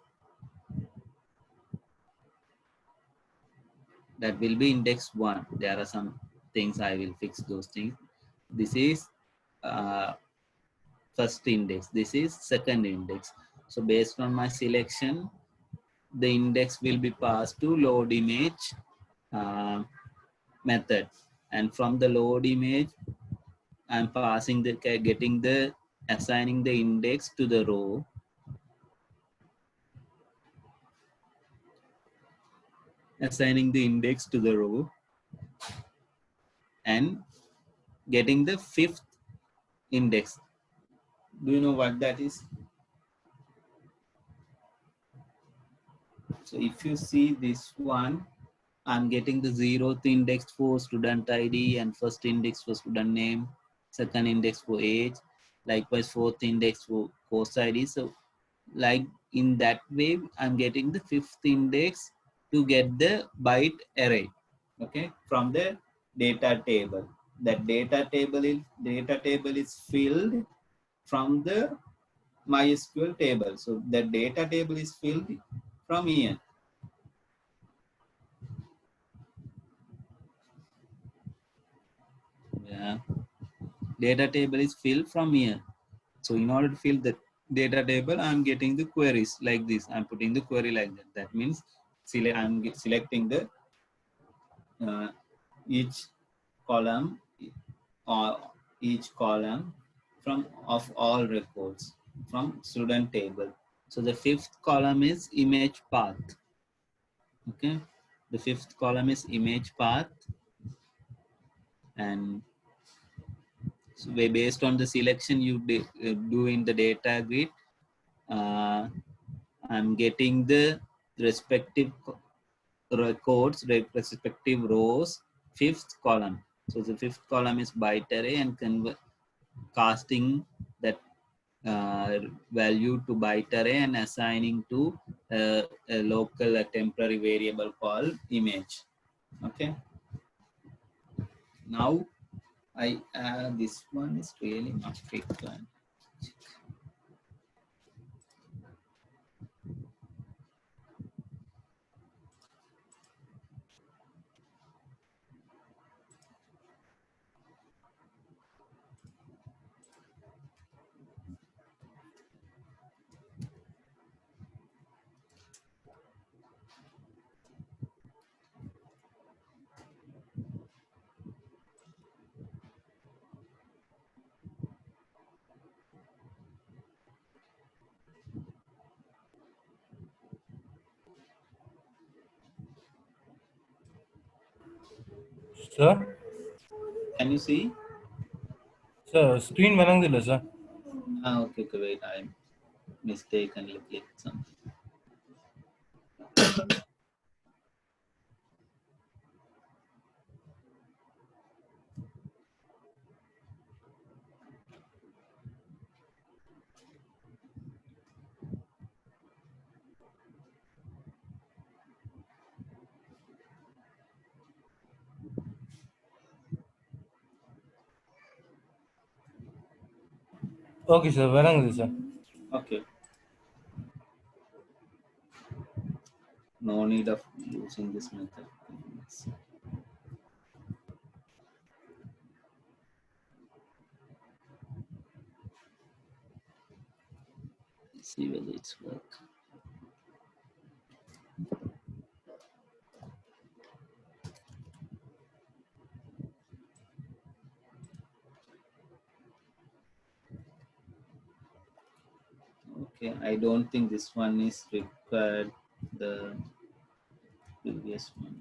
[SPEAKER 1] index 1. There are some things I will fix those things. This is first index, this is second index. So based on my selection, the index will be passed to load image method, and from the load image I'm passing the assigning the index to the row, and getting the fifth index. Do you know what that is? So if you see this one, I'm getting the 0th index for student ID and first index for student name, second index for age, likewise fourth index for course ID. So like in that way, I'm getting the fifth index to get the byte array, okay, from the data table. That data table is filled from the MySQL table. So the data table is filled from here. Yeah, data table is filled from here. So in order to fill the data table, I'm getting the queries like this. I'm putting the query like that. That means I'm selecting the each column or each column from of all records from student table. So the fifth column is image path. Okay, the fifth column is image path, and so based on the selection you do in the data grid, I'm getting the respective records, respective rows, fifth column. So the fifth column is byte array, and casting that value to byte array and assigning to a local, a temporary variable called image. Okay. Now I this one is really not frequent.
[SPEAKER 3] Sir?
[SPEAKER 1] Can you see?
[SPEAKER 3] Sir, screen banang sir.
[SPEAKER 1] Okay, wait, I mistakenly clicked something.
[SPEAKER 3] Okay, sir. Banang sir.
[SPEAKER 1] Okay. No need of using this method. Let's see whether it's work. Okay, I don't think this one is required. The previous one.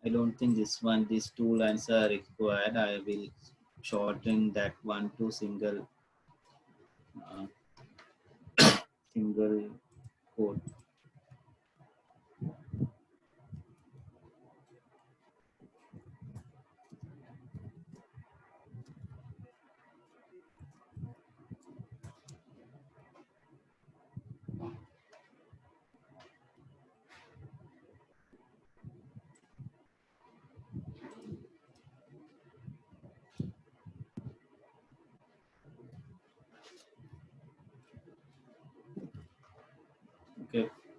[SPEAKER 1] I don't think these two lines are required. I will shorten that one to single code.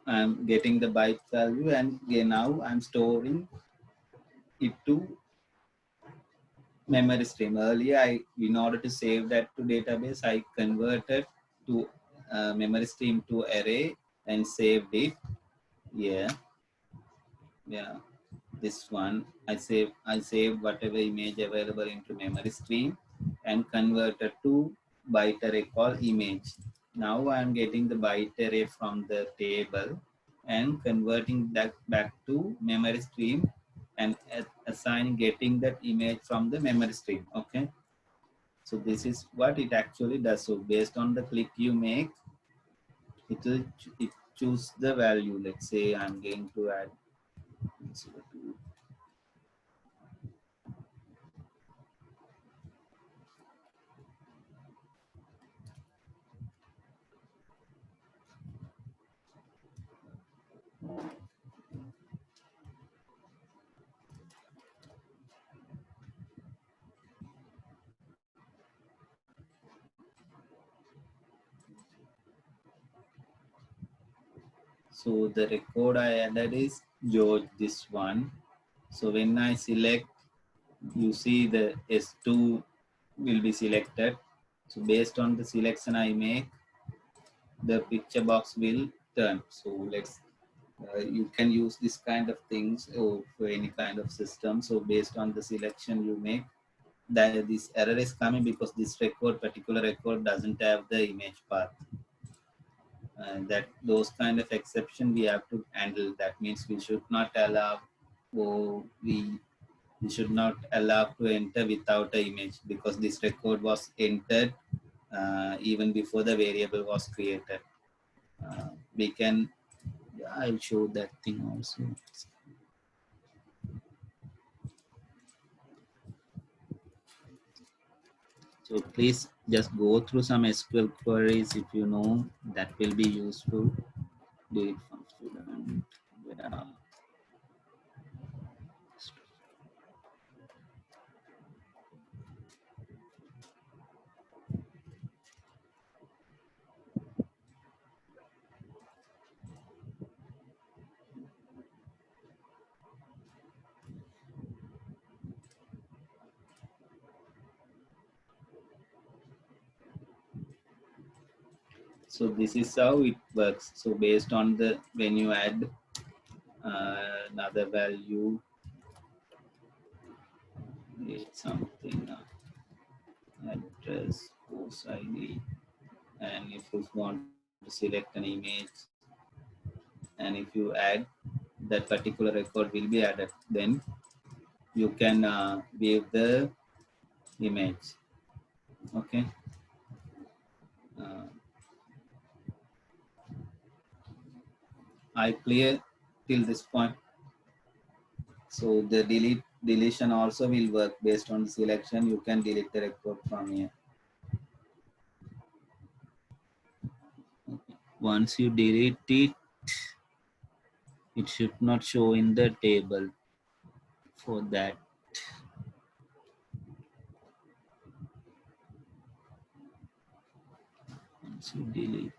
[SPEAKER 1] I'm getting the byte value, and now I'm storing it to memory stream. Earlier, in order to save that to database, I converted to memory stream to array and saved it. Yeah, yeah. This one, I save whatever image available into memory stream and converted to byte array called image. Now I am getting the byte array from the table and converting that back to memory stream and assigning getting that image from the memory stream. Okay. So this is what it actually does. So based on the click you make, it choose the value. Let's say I'm going to add. So the record I added is George, this one. So when I select, you see the S2 will be selected. So based on the selection I make, the picture box will turn. So you can use this kind of things for any kind of system. So based on the selection you make, that this error is coming because this particular record doesn't have the image path. That those kind of exception we have to handle. That means we should not allow, or we should not allow to enter without an image, because this record was entered even before the variable was created. We can, I'll show that thing also. So please just go through some SQL queries if you know, that will be useful. Do it from student. Yeah. So this is how it works. So based on the, when you add another value, it's something address, course ID, and if you want to select an image, and if you add, that particular record will be added. Then you can view the image. Okay. Uh, I clear till this point. So the deletion also will work based on the selection. You can delete the record from here. Okay. Once you delete it, it should not show in the table. For that, once you delete.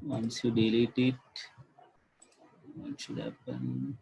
[SPEAKER 1] Once you delete it, what should happen?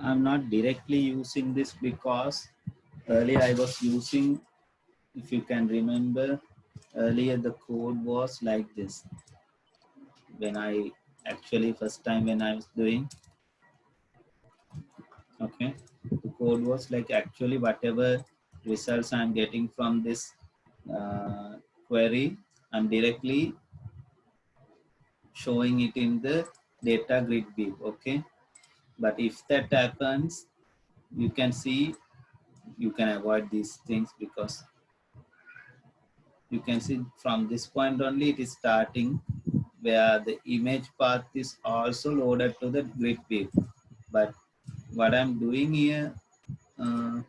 [SPEAKER 1] I'm not directly using this because earlier I was using, if you can remember, earlier the code was like this. When I actually first time when I was doing, okay, the code was like actually whatever results I'm getting from this query, I'm directly showing it in the data grid view, okay. But if that happens, you can see, you can avoid these things because you can see from this point only it is starting where the image path is also loaded to the grid view. But what I'm doing here, uh,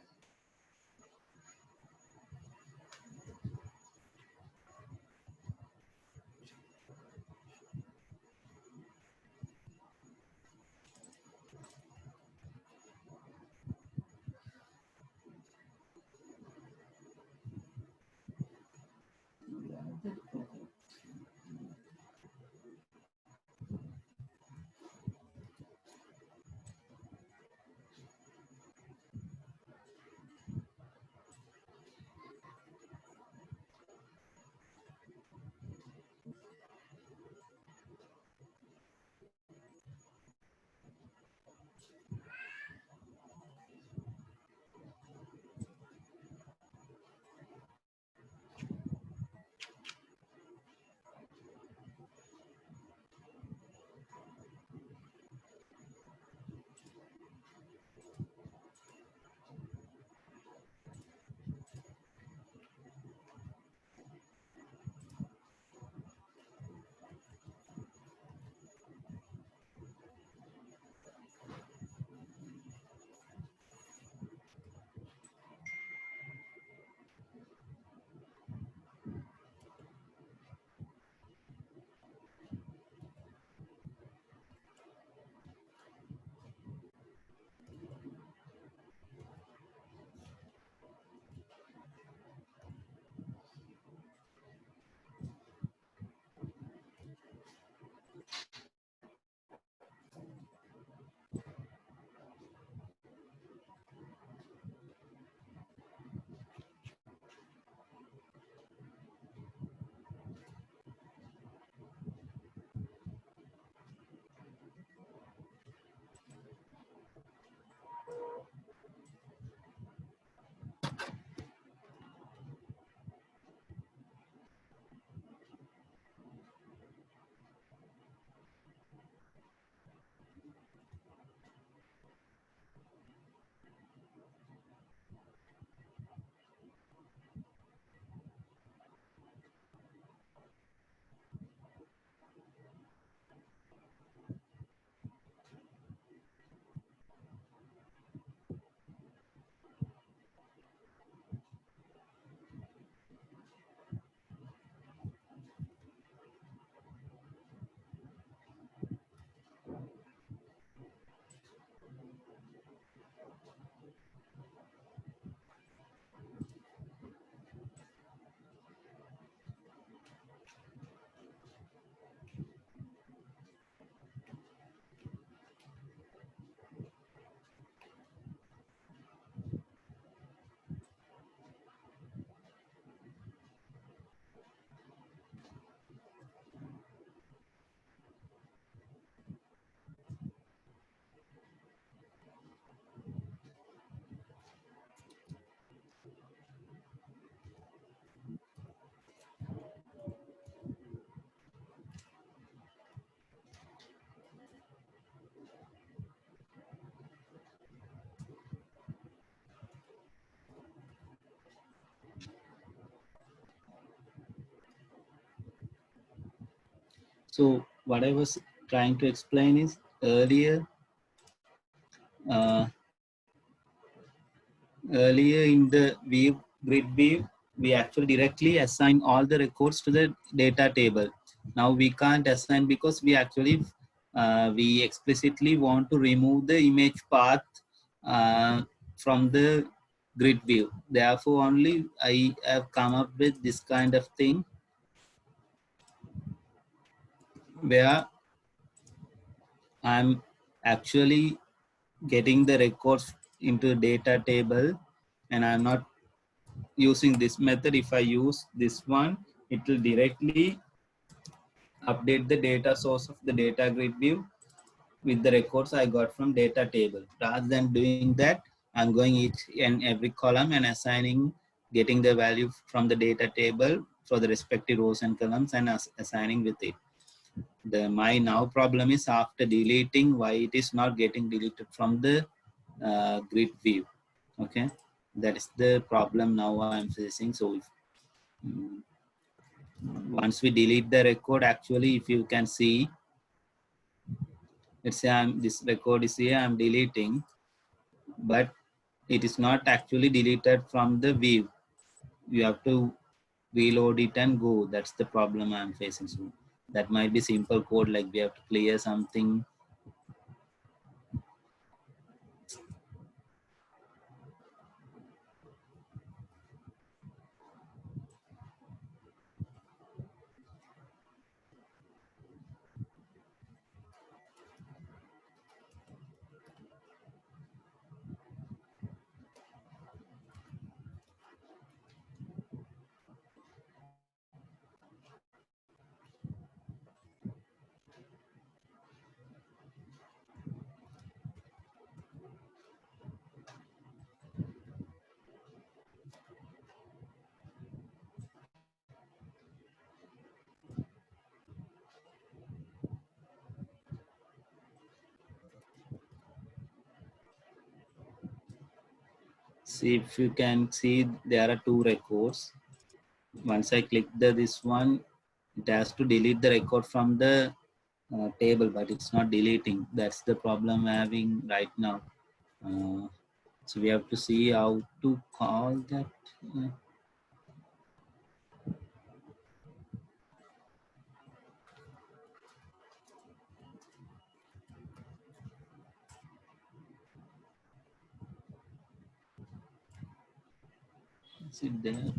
[SPEAKER 1] so what I was trying to explain is earlier, uh, earlier in the view, grid view, we actually directly assign all the records to the data table. Now we can't assign because we actually, we explicitly want to remove the image path from the grid view. Therefore only I have come up with this kind of thing where I'm actually getting the records into data table, and I'm not using this method. If I use this one, it will directly update the data source of the data grid view with the records I got from data table. Rather than doing that, I'm going each and every column and assigning, getting the value from the data table for the respective rows and columns and assigning with it. My now problem is after deleting, why it is not getting deleted from the grid view. Okay, that is the problem now I'm facing. So if, mm, once we delete the record, actually if you can see, let's say this record is here, I'm deleting, but it is not actually deleted from the view. You have to reload it and go. That's the problem I'm facing. So that might be simple code, like we have to clear something. See, if you can see, there are two records. Once I click this one, it has to delete the record from the table, but it's not deleting. That's the problem I'm having right now. So we have to see how to call that. Uh, is it there?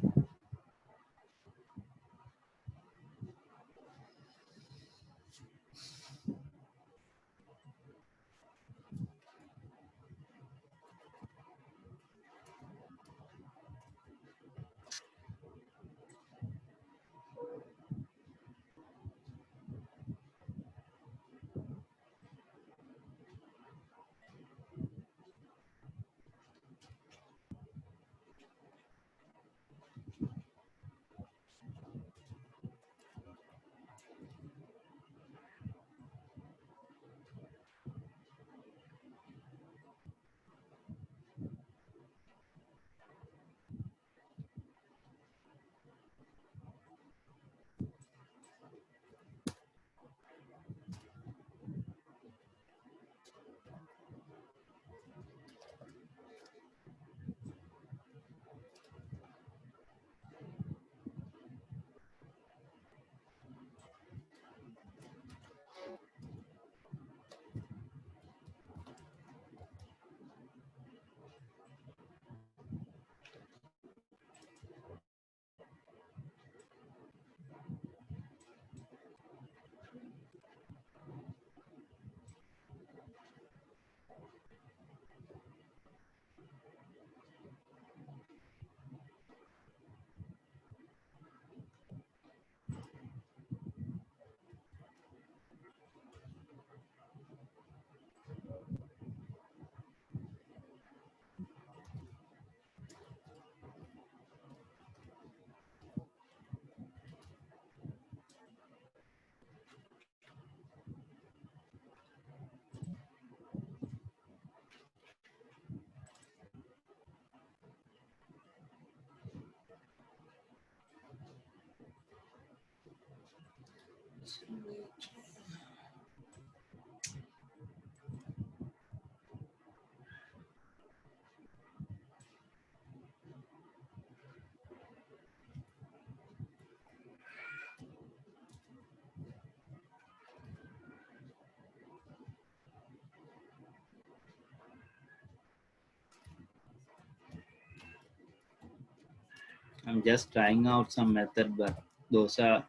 [SPEAKER 1] I'm just trying out some method, but those are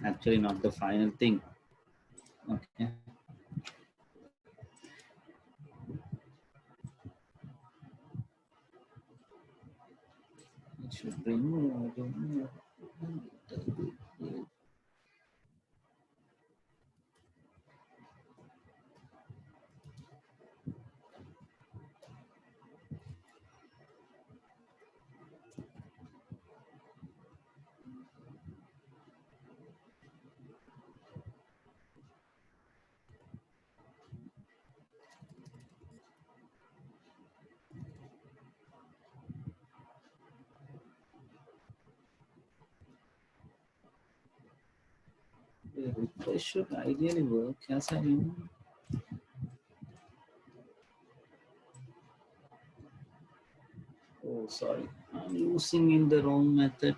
[SPEAKER 1] actually not the final thing. Okay. should remove. The replay should ideally work as I am. Oh, sorry, I'm using in the wrong method.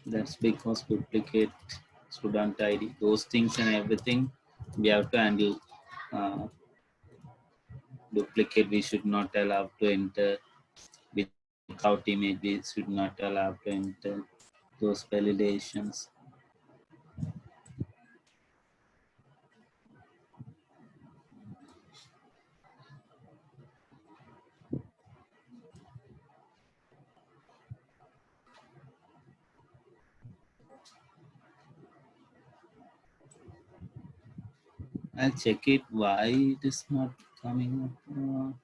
[SPEAKER 1] That's because duplicate student ID, those things and everything we have to handle. Uh, Duplicate we should not allow to enter. Without image we should not allow to enter. Those validations. I'll check it why it is not coming up.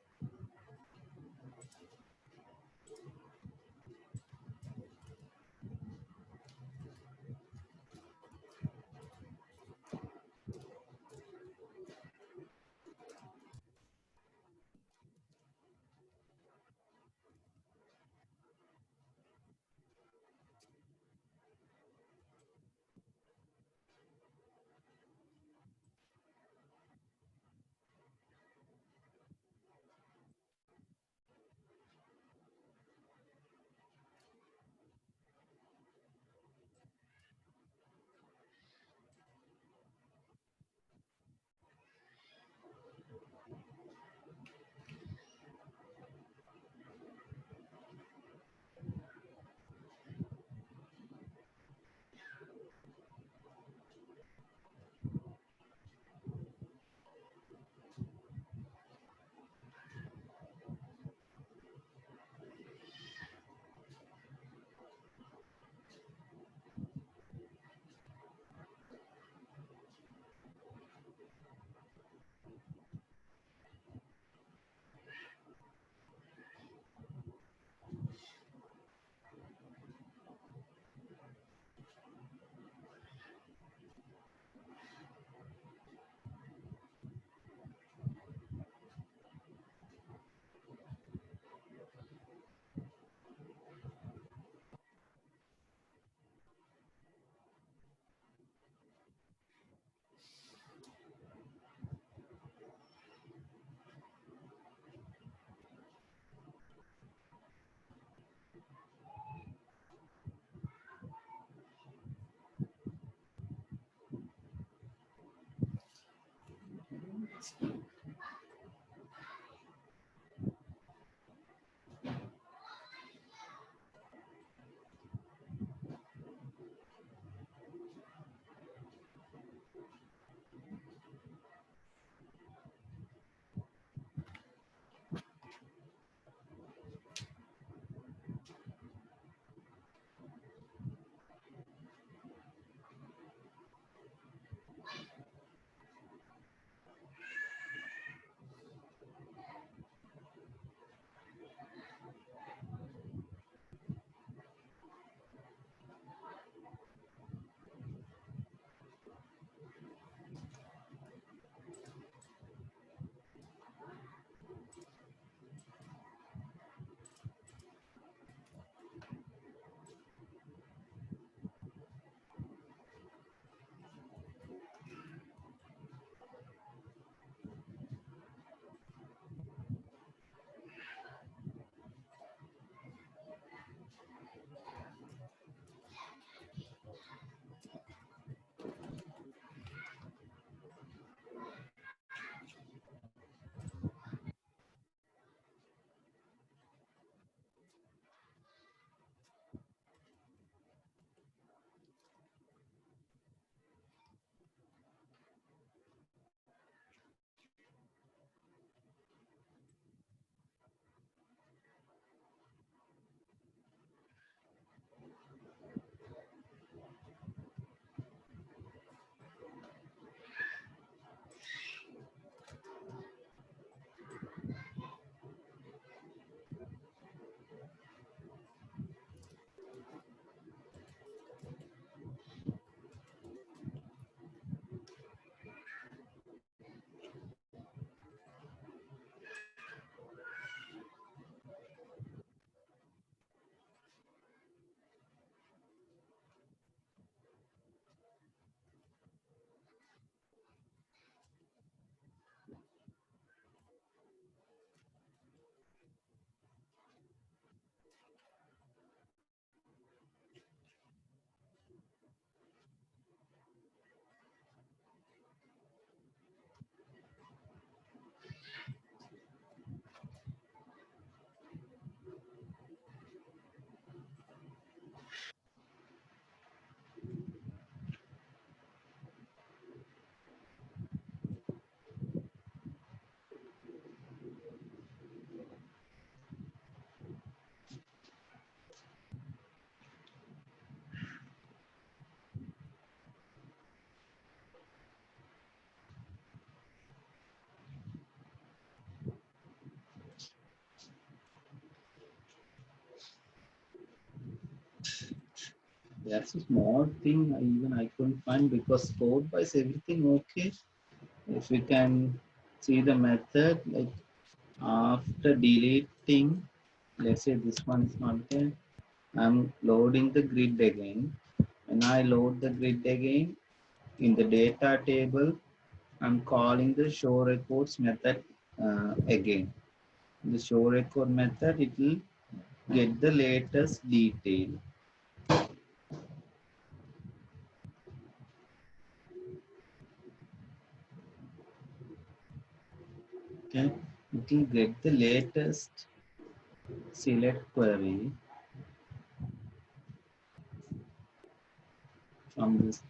[SPEAKER 1] That's a small thing. Even I couldn't find because code wise everything okay. If we can see the method, like after deleting, let's say this one is not there. I'm loading the grid again. When I load the grid again in the data table, I'm calling the show records method again. The show record method, it will get the latest detail. Okay, it will get the latest select query from this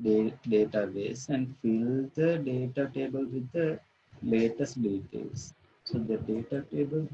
[SPEAKER 1] database and fill the data table with the latest details. So the data table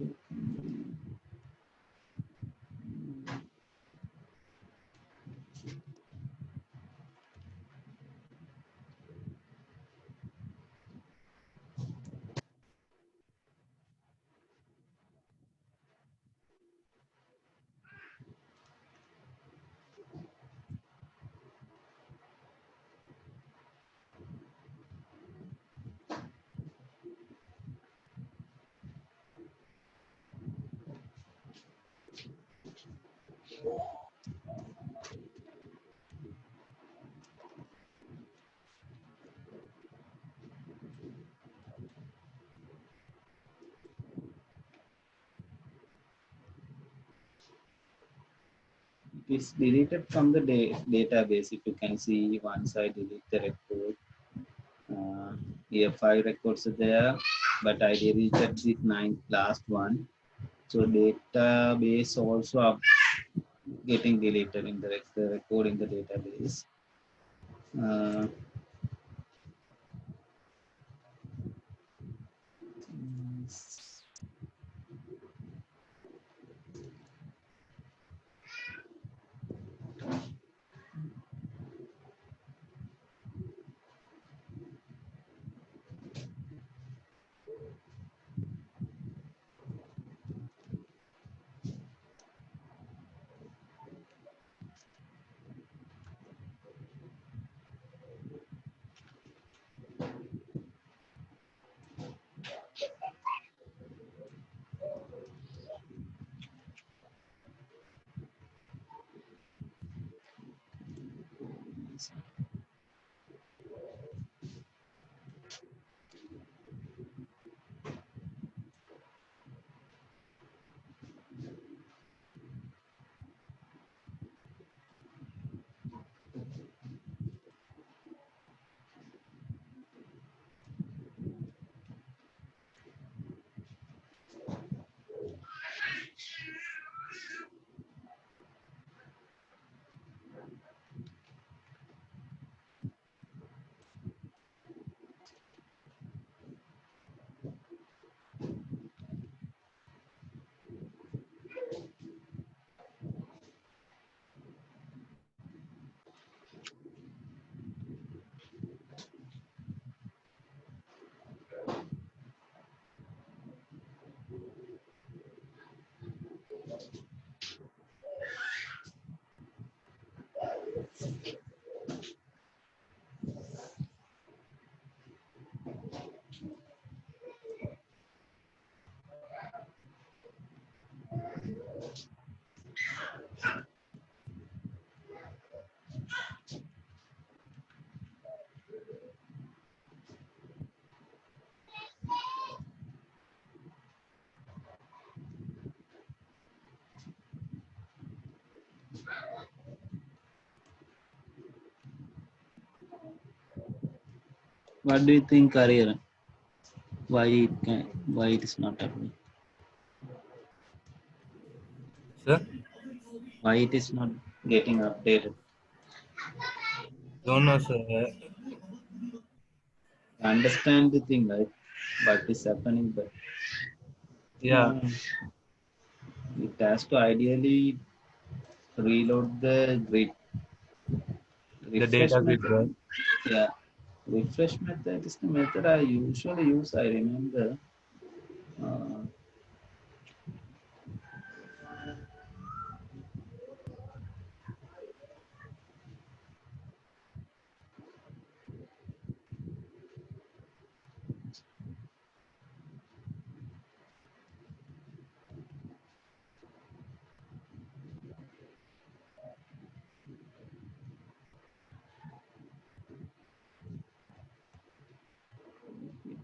[SPEAKER 1] is deleted from the database. If you can see, once I delete the record, here 5 records are there, but I deleted the last one. So database also up getting deleted in the record in the database. Uh, what do you think, Career? Why it is not happening?
[SPEAKER 3] Sir,
[SPEAKER 1] Why it is not getting updated?
[SPEAKER 3] don't know, sir.
[SPEAKER 1] I understand the thing, right? What is happening, but
[SPEAKER 3] Yeah,
[SPEAKER 1] it has to ideally reload the grid.
[SPEAKER 3] the
[SPEAKER 1] Refresh
[SPEAKER 3] data grid,
[SPEAKER 1] method.
[SPEAKER 3] right?
[SPEAKER 1] Yeah, refresh method is the method I usually use. I remember. Uh,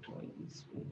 [SPEAKER 3] Why this way?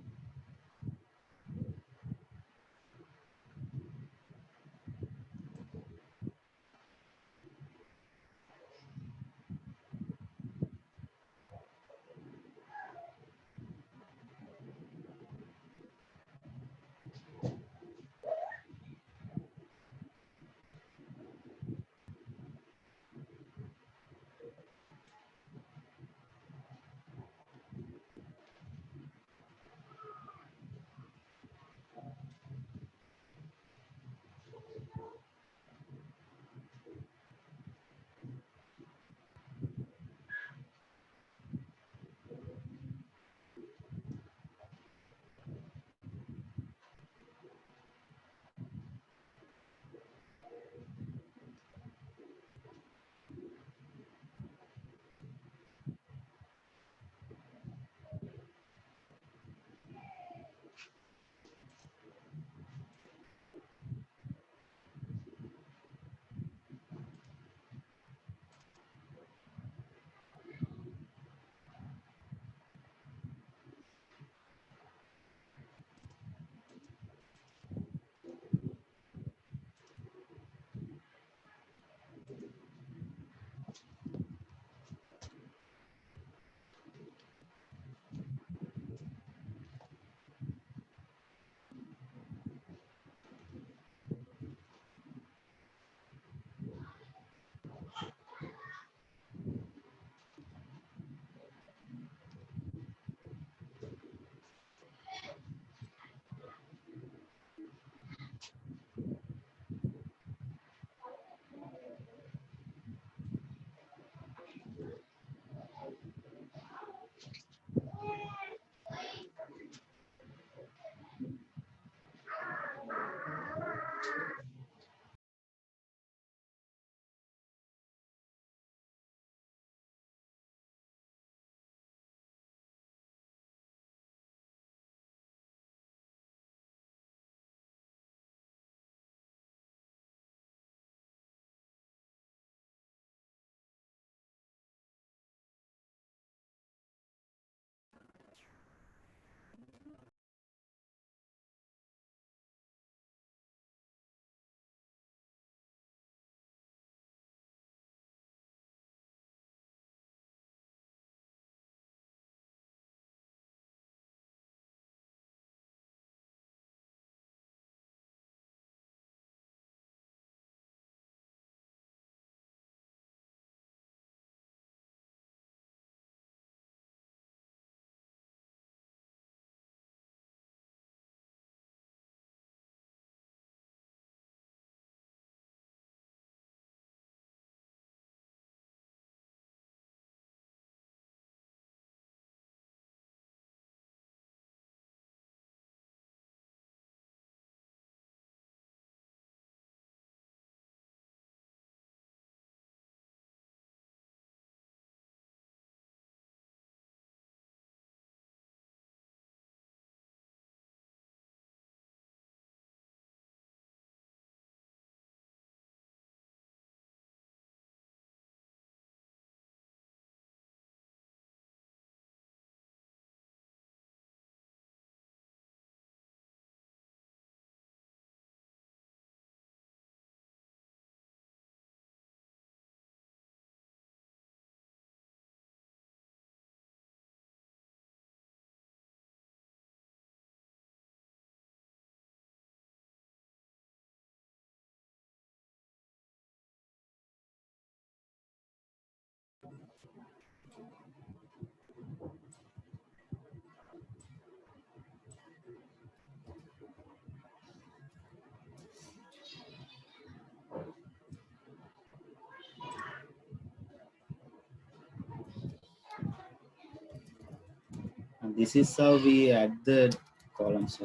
[SPEAKER 1] And this is how we add the columns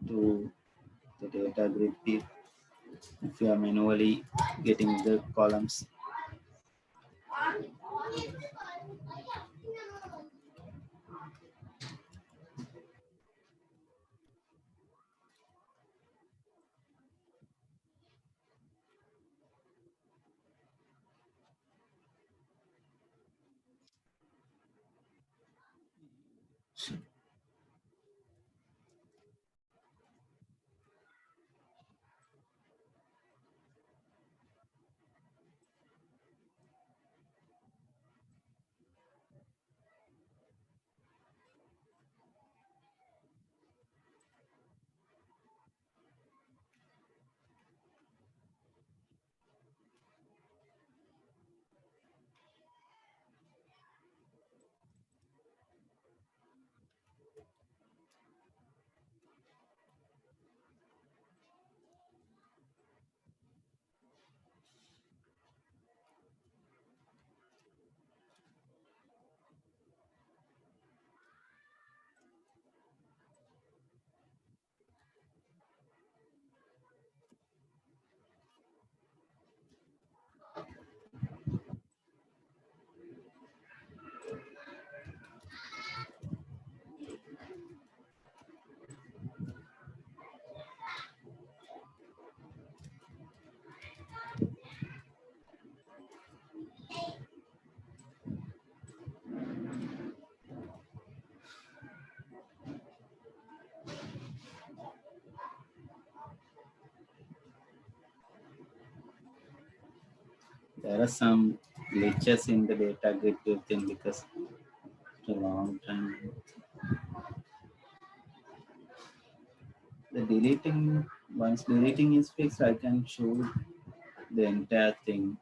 [SPEAKER 1] to the data grid here. If you are manually getting the columns. There are some glitches in the data grid thing because it's a long time. The deleting, once deleting is fixed, I can show the entire thing.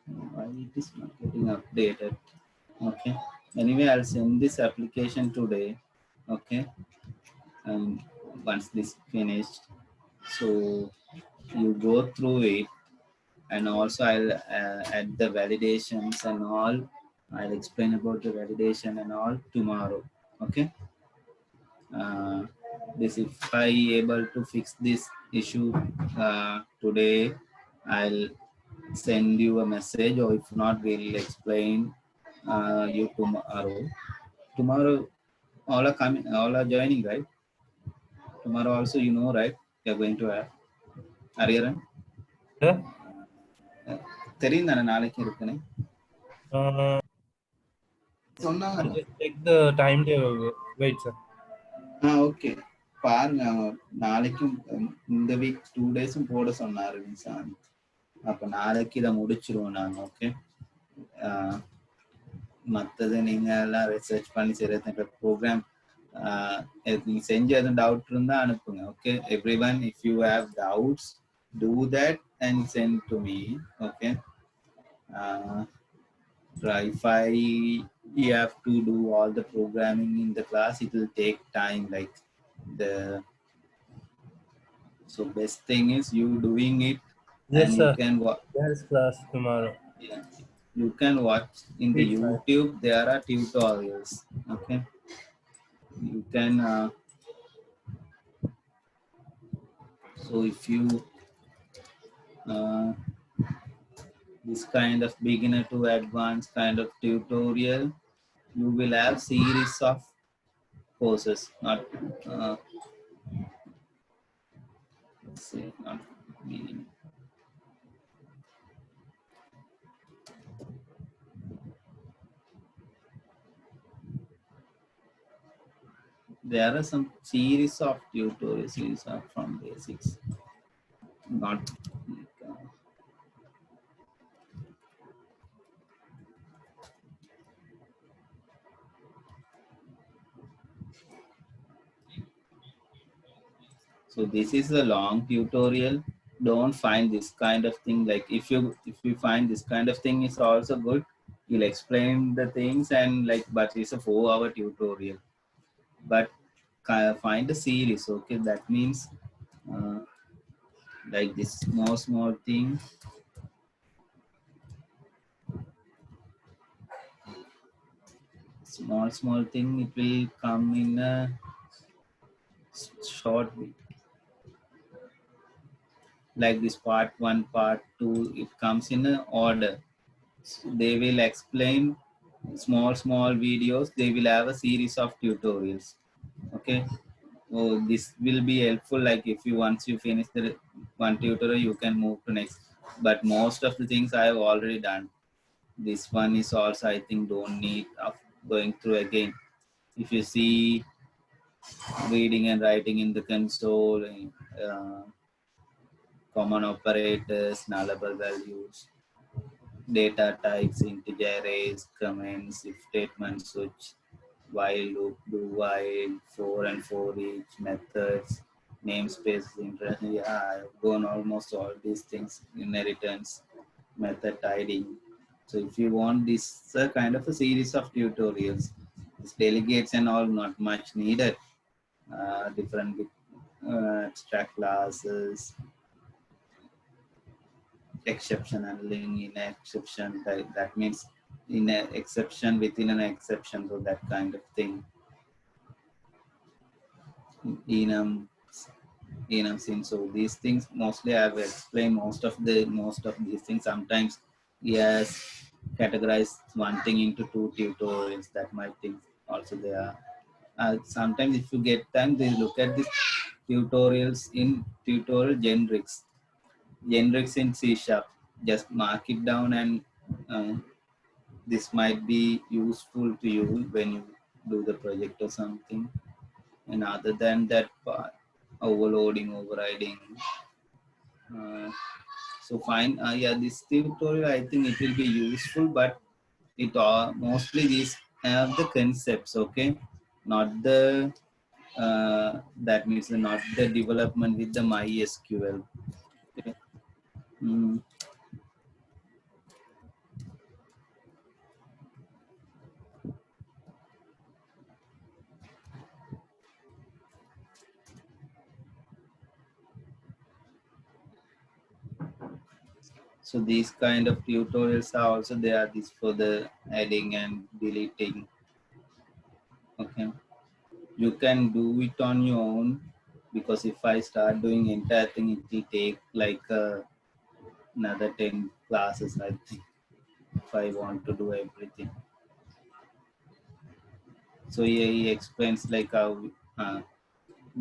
[SPEAKER 1] Why it is not getting updated? Okay. Anyway, I'll send this application today. Okay. And once this finished, so you go through it, and also I'll add the validations and all. I'll explain about the validation and all tomorrow. Okay. This, if I able to fix this issue today, I'll send you a message, or if not, we'll explain you tomorrow. Tomorrow, all are coming, all are joining, right? Tomorrow also, you know, right? You're going to have Ariyaran.
[SPEAKER 3] Sir?
[SPEAKER 1] தெரியும் தானே நாளைக்கு இருக்குன்னு சொன்னாங்க.
[SPEAKER 3] I'll just check the timetable. Wait, sir.
[SPEAKER 1] Okay பாருங்க, நாளைக்கும் இந்த week 2 டேஸும் போட சொன்னாரு நிசாந்த். அப்போ நாளைக்கு இதை முடிச்சிருவோம் நாங்கள். ஓகே. மற்றது நீங்கள் எல்லாம் ரிசர்ச் பண்ணி செய்யறது ப்ரோக்ராம் நீங்கள் செஞ்ச எதுவும் டவுட் இருந்தால் அனுப்புங்க. Okay. Everyone, if you have doubts, do that and send to me. Okay. If you have to do all the programming in the class, it will take time. Like so best thing is you doing it.
[SPEAKER 3] Yes,
[SPEAKER 1] and
[SPEAKER 3] sir.
[SPEAKER 1] You can
[SPEAKER 3] There's class tomorrow.
[SPEAKER 1] Yeah. You can watch in the YouTube. There are tutorials. Okay. You can. So if you this kind of beginner to advanced kind of tutorial, you will have series of courses. Not let's say not beginner. There are some series of tutorials, series of from basics, not so this is a long tutorial. Don't find this kind of thing. Like if you find this kind of thing is also good, you'll explain the things and like, but it's a 4-hour tutorial. But find a series. Okay, that means like this small thing. Small thing, it will come in a short bit. Like this part 1, part 2, it comes in an order. So they will explain small videos. They will have a series of tutorials. Okay. So this will be helpful. Like if you once you finish the one tutorial, you can move to next. But most of the things I have already done. This one is also, I think, don't need of going through again. If you see reading and writing in the console, common operators, nullable values, data types, integer arrays, comments, if statements, switch, while loop, do while, for and for each, methods, namespaces, interest. Yeah, I've gone almost all these things, inheritance, method tidying. So if you want this kind of a series of tutorials, this delegates and all not much needed. Different abstract classes, exception handling, in exception, that means in an exception within an exception, so that kind of thing. Enums. So these things mostly I have explained most of these things. Sometimes yes, categorize one thing into 2 tutorials. That might think also there are. Sometimes if you get time, they look at these tutorials in tutorial generics in C#. Just mark it down, and this might be useful to you when you do the project or something. And other than that part, overloading, overriding, So fine, yeah, this tutorial I think it will be useful, but it mostly these have the concepts, okay, not the that means not the development with the MySQL. Okay. Mm. So these kind of tutorials are also there. This for the adding and deleting. Okay, you can do it on your own, because if I start doing entire thing, it will take like another 10 classes, I think, if I want to do everything. So here he explains like how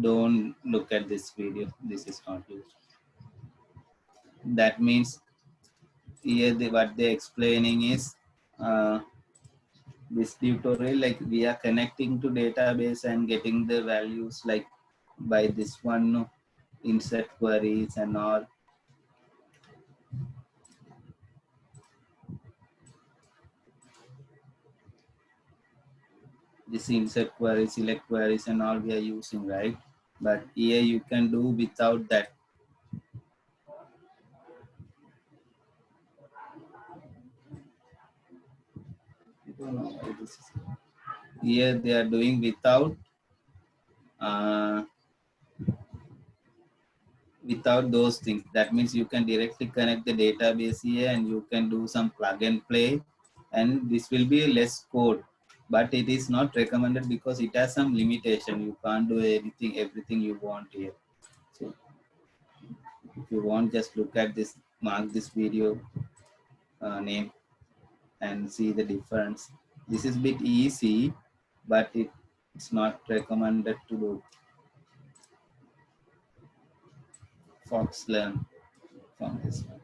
[SPEAKER 1] don't look at this video. This is not used. That means here what they're explaining is uh, this tutorial, like we are connecting to database and getting the values like by this one, no, insert queries and all. This insert queries, select queries and all we are using, right? But here you can do without that. I don't know why this is. Here they are doing uh, without those things. That means you can directly connect the database here and you can do some plug and play, and this will be less code, but it is not recommended because it has some limitation. You can't do everything you want here. So if you want, just look at this, mark this video name and see the difference. This is a bit easy, but it's not recommended to do. Fox learn from this one.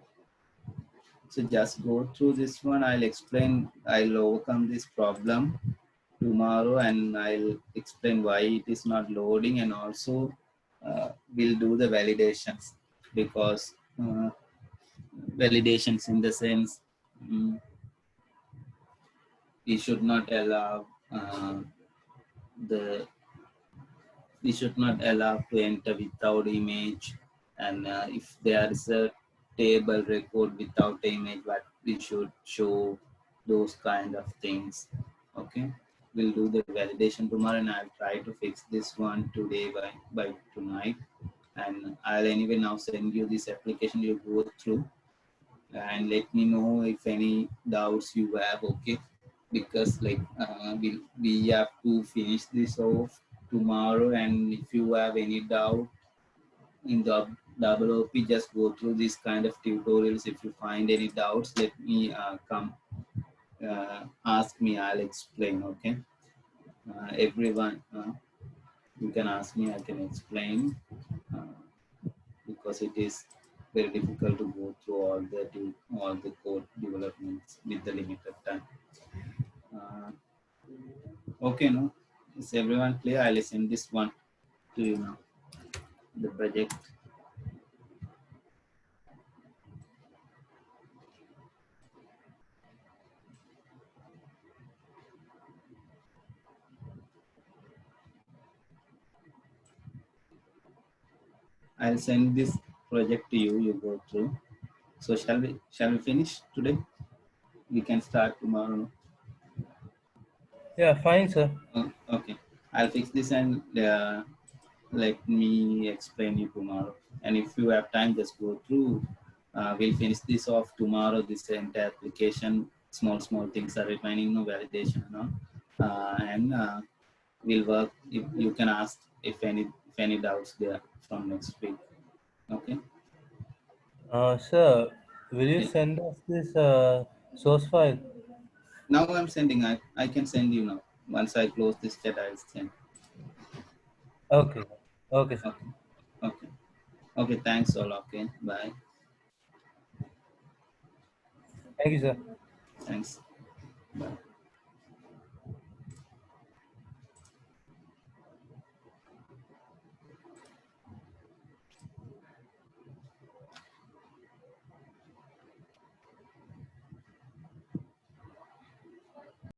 [SPEAKER 1] So just go through this one. I'll explain, I'll overcome this problem tomorrow and I'll explain why it is not loading, and also we'll do the validations, because validations in the sense we should not allow the we should not allow to enter without image, and if there is a table record without image, but we should show those kind of things. Okay, we'll do the validation tomorrow and I'll try to fix this one today by tonight, and I'll anyway now send you this application. You go through and let me know if any doubts you have. Okay, because like we have to finish this off tomorrow, and if you have any doubt in the double OP, just go through this kind of tutorials. If you find any doubts, let me come ask me, I'll explain. Okay, everyone, you can ask me, I can explain, because it is very difficult to go through all the code developments with the limited time. Okay, no, is everyone clear? I'll send this one to you now, the project. I'll send this project to you. You go through. So shall we finish today? We can start tomorrow.
[SPEAKER 3] Yeah, fine, sir.
[SPEAKER 1] Okay, I'll fix this and let me explain you tomorrow. And if you have time, just go through. We'll finish this off tomorrow. This entire application, small things are remaining, no validation, no, and we'll work. If you can ask if any doubts there from next week. Okay.
[SPEAKER 3] Sir, will you
[SPEAKER 1] Yeah.
[SPEAKER 3] send us this source file?
[SPEAKER 1] Now I'm sending. I can send you now. Once I close this chat, I'll send.
[SPEAKER 3] Okay. Okay, sir.
[SPEAKER 1] Okay. Okay. Okay. Thanks all. Okay. Bye.
[SPEAKER 3] Thank you, sir.
[SPEAKER 1] Thanks. Bye.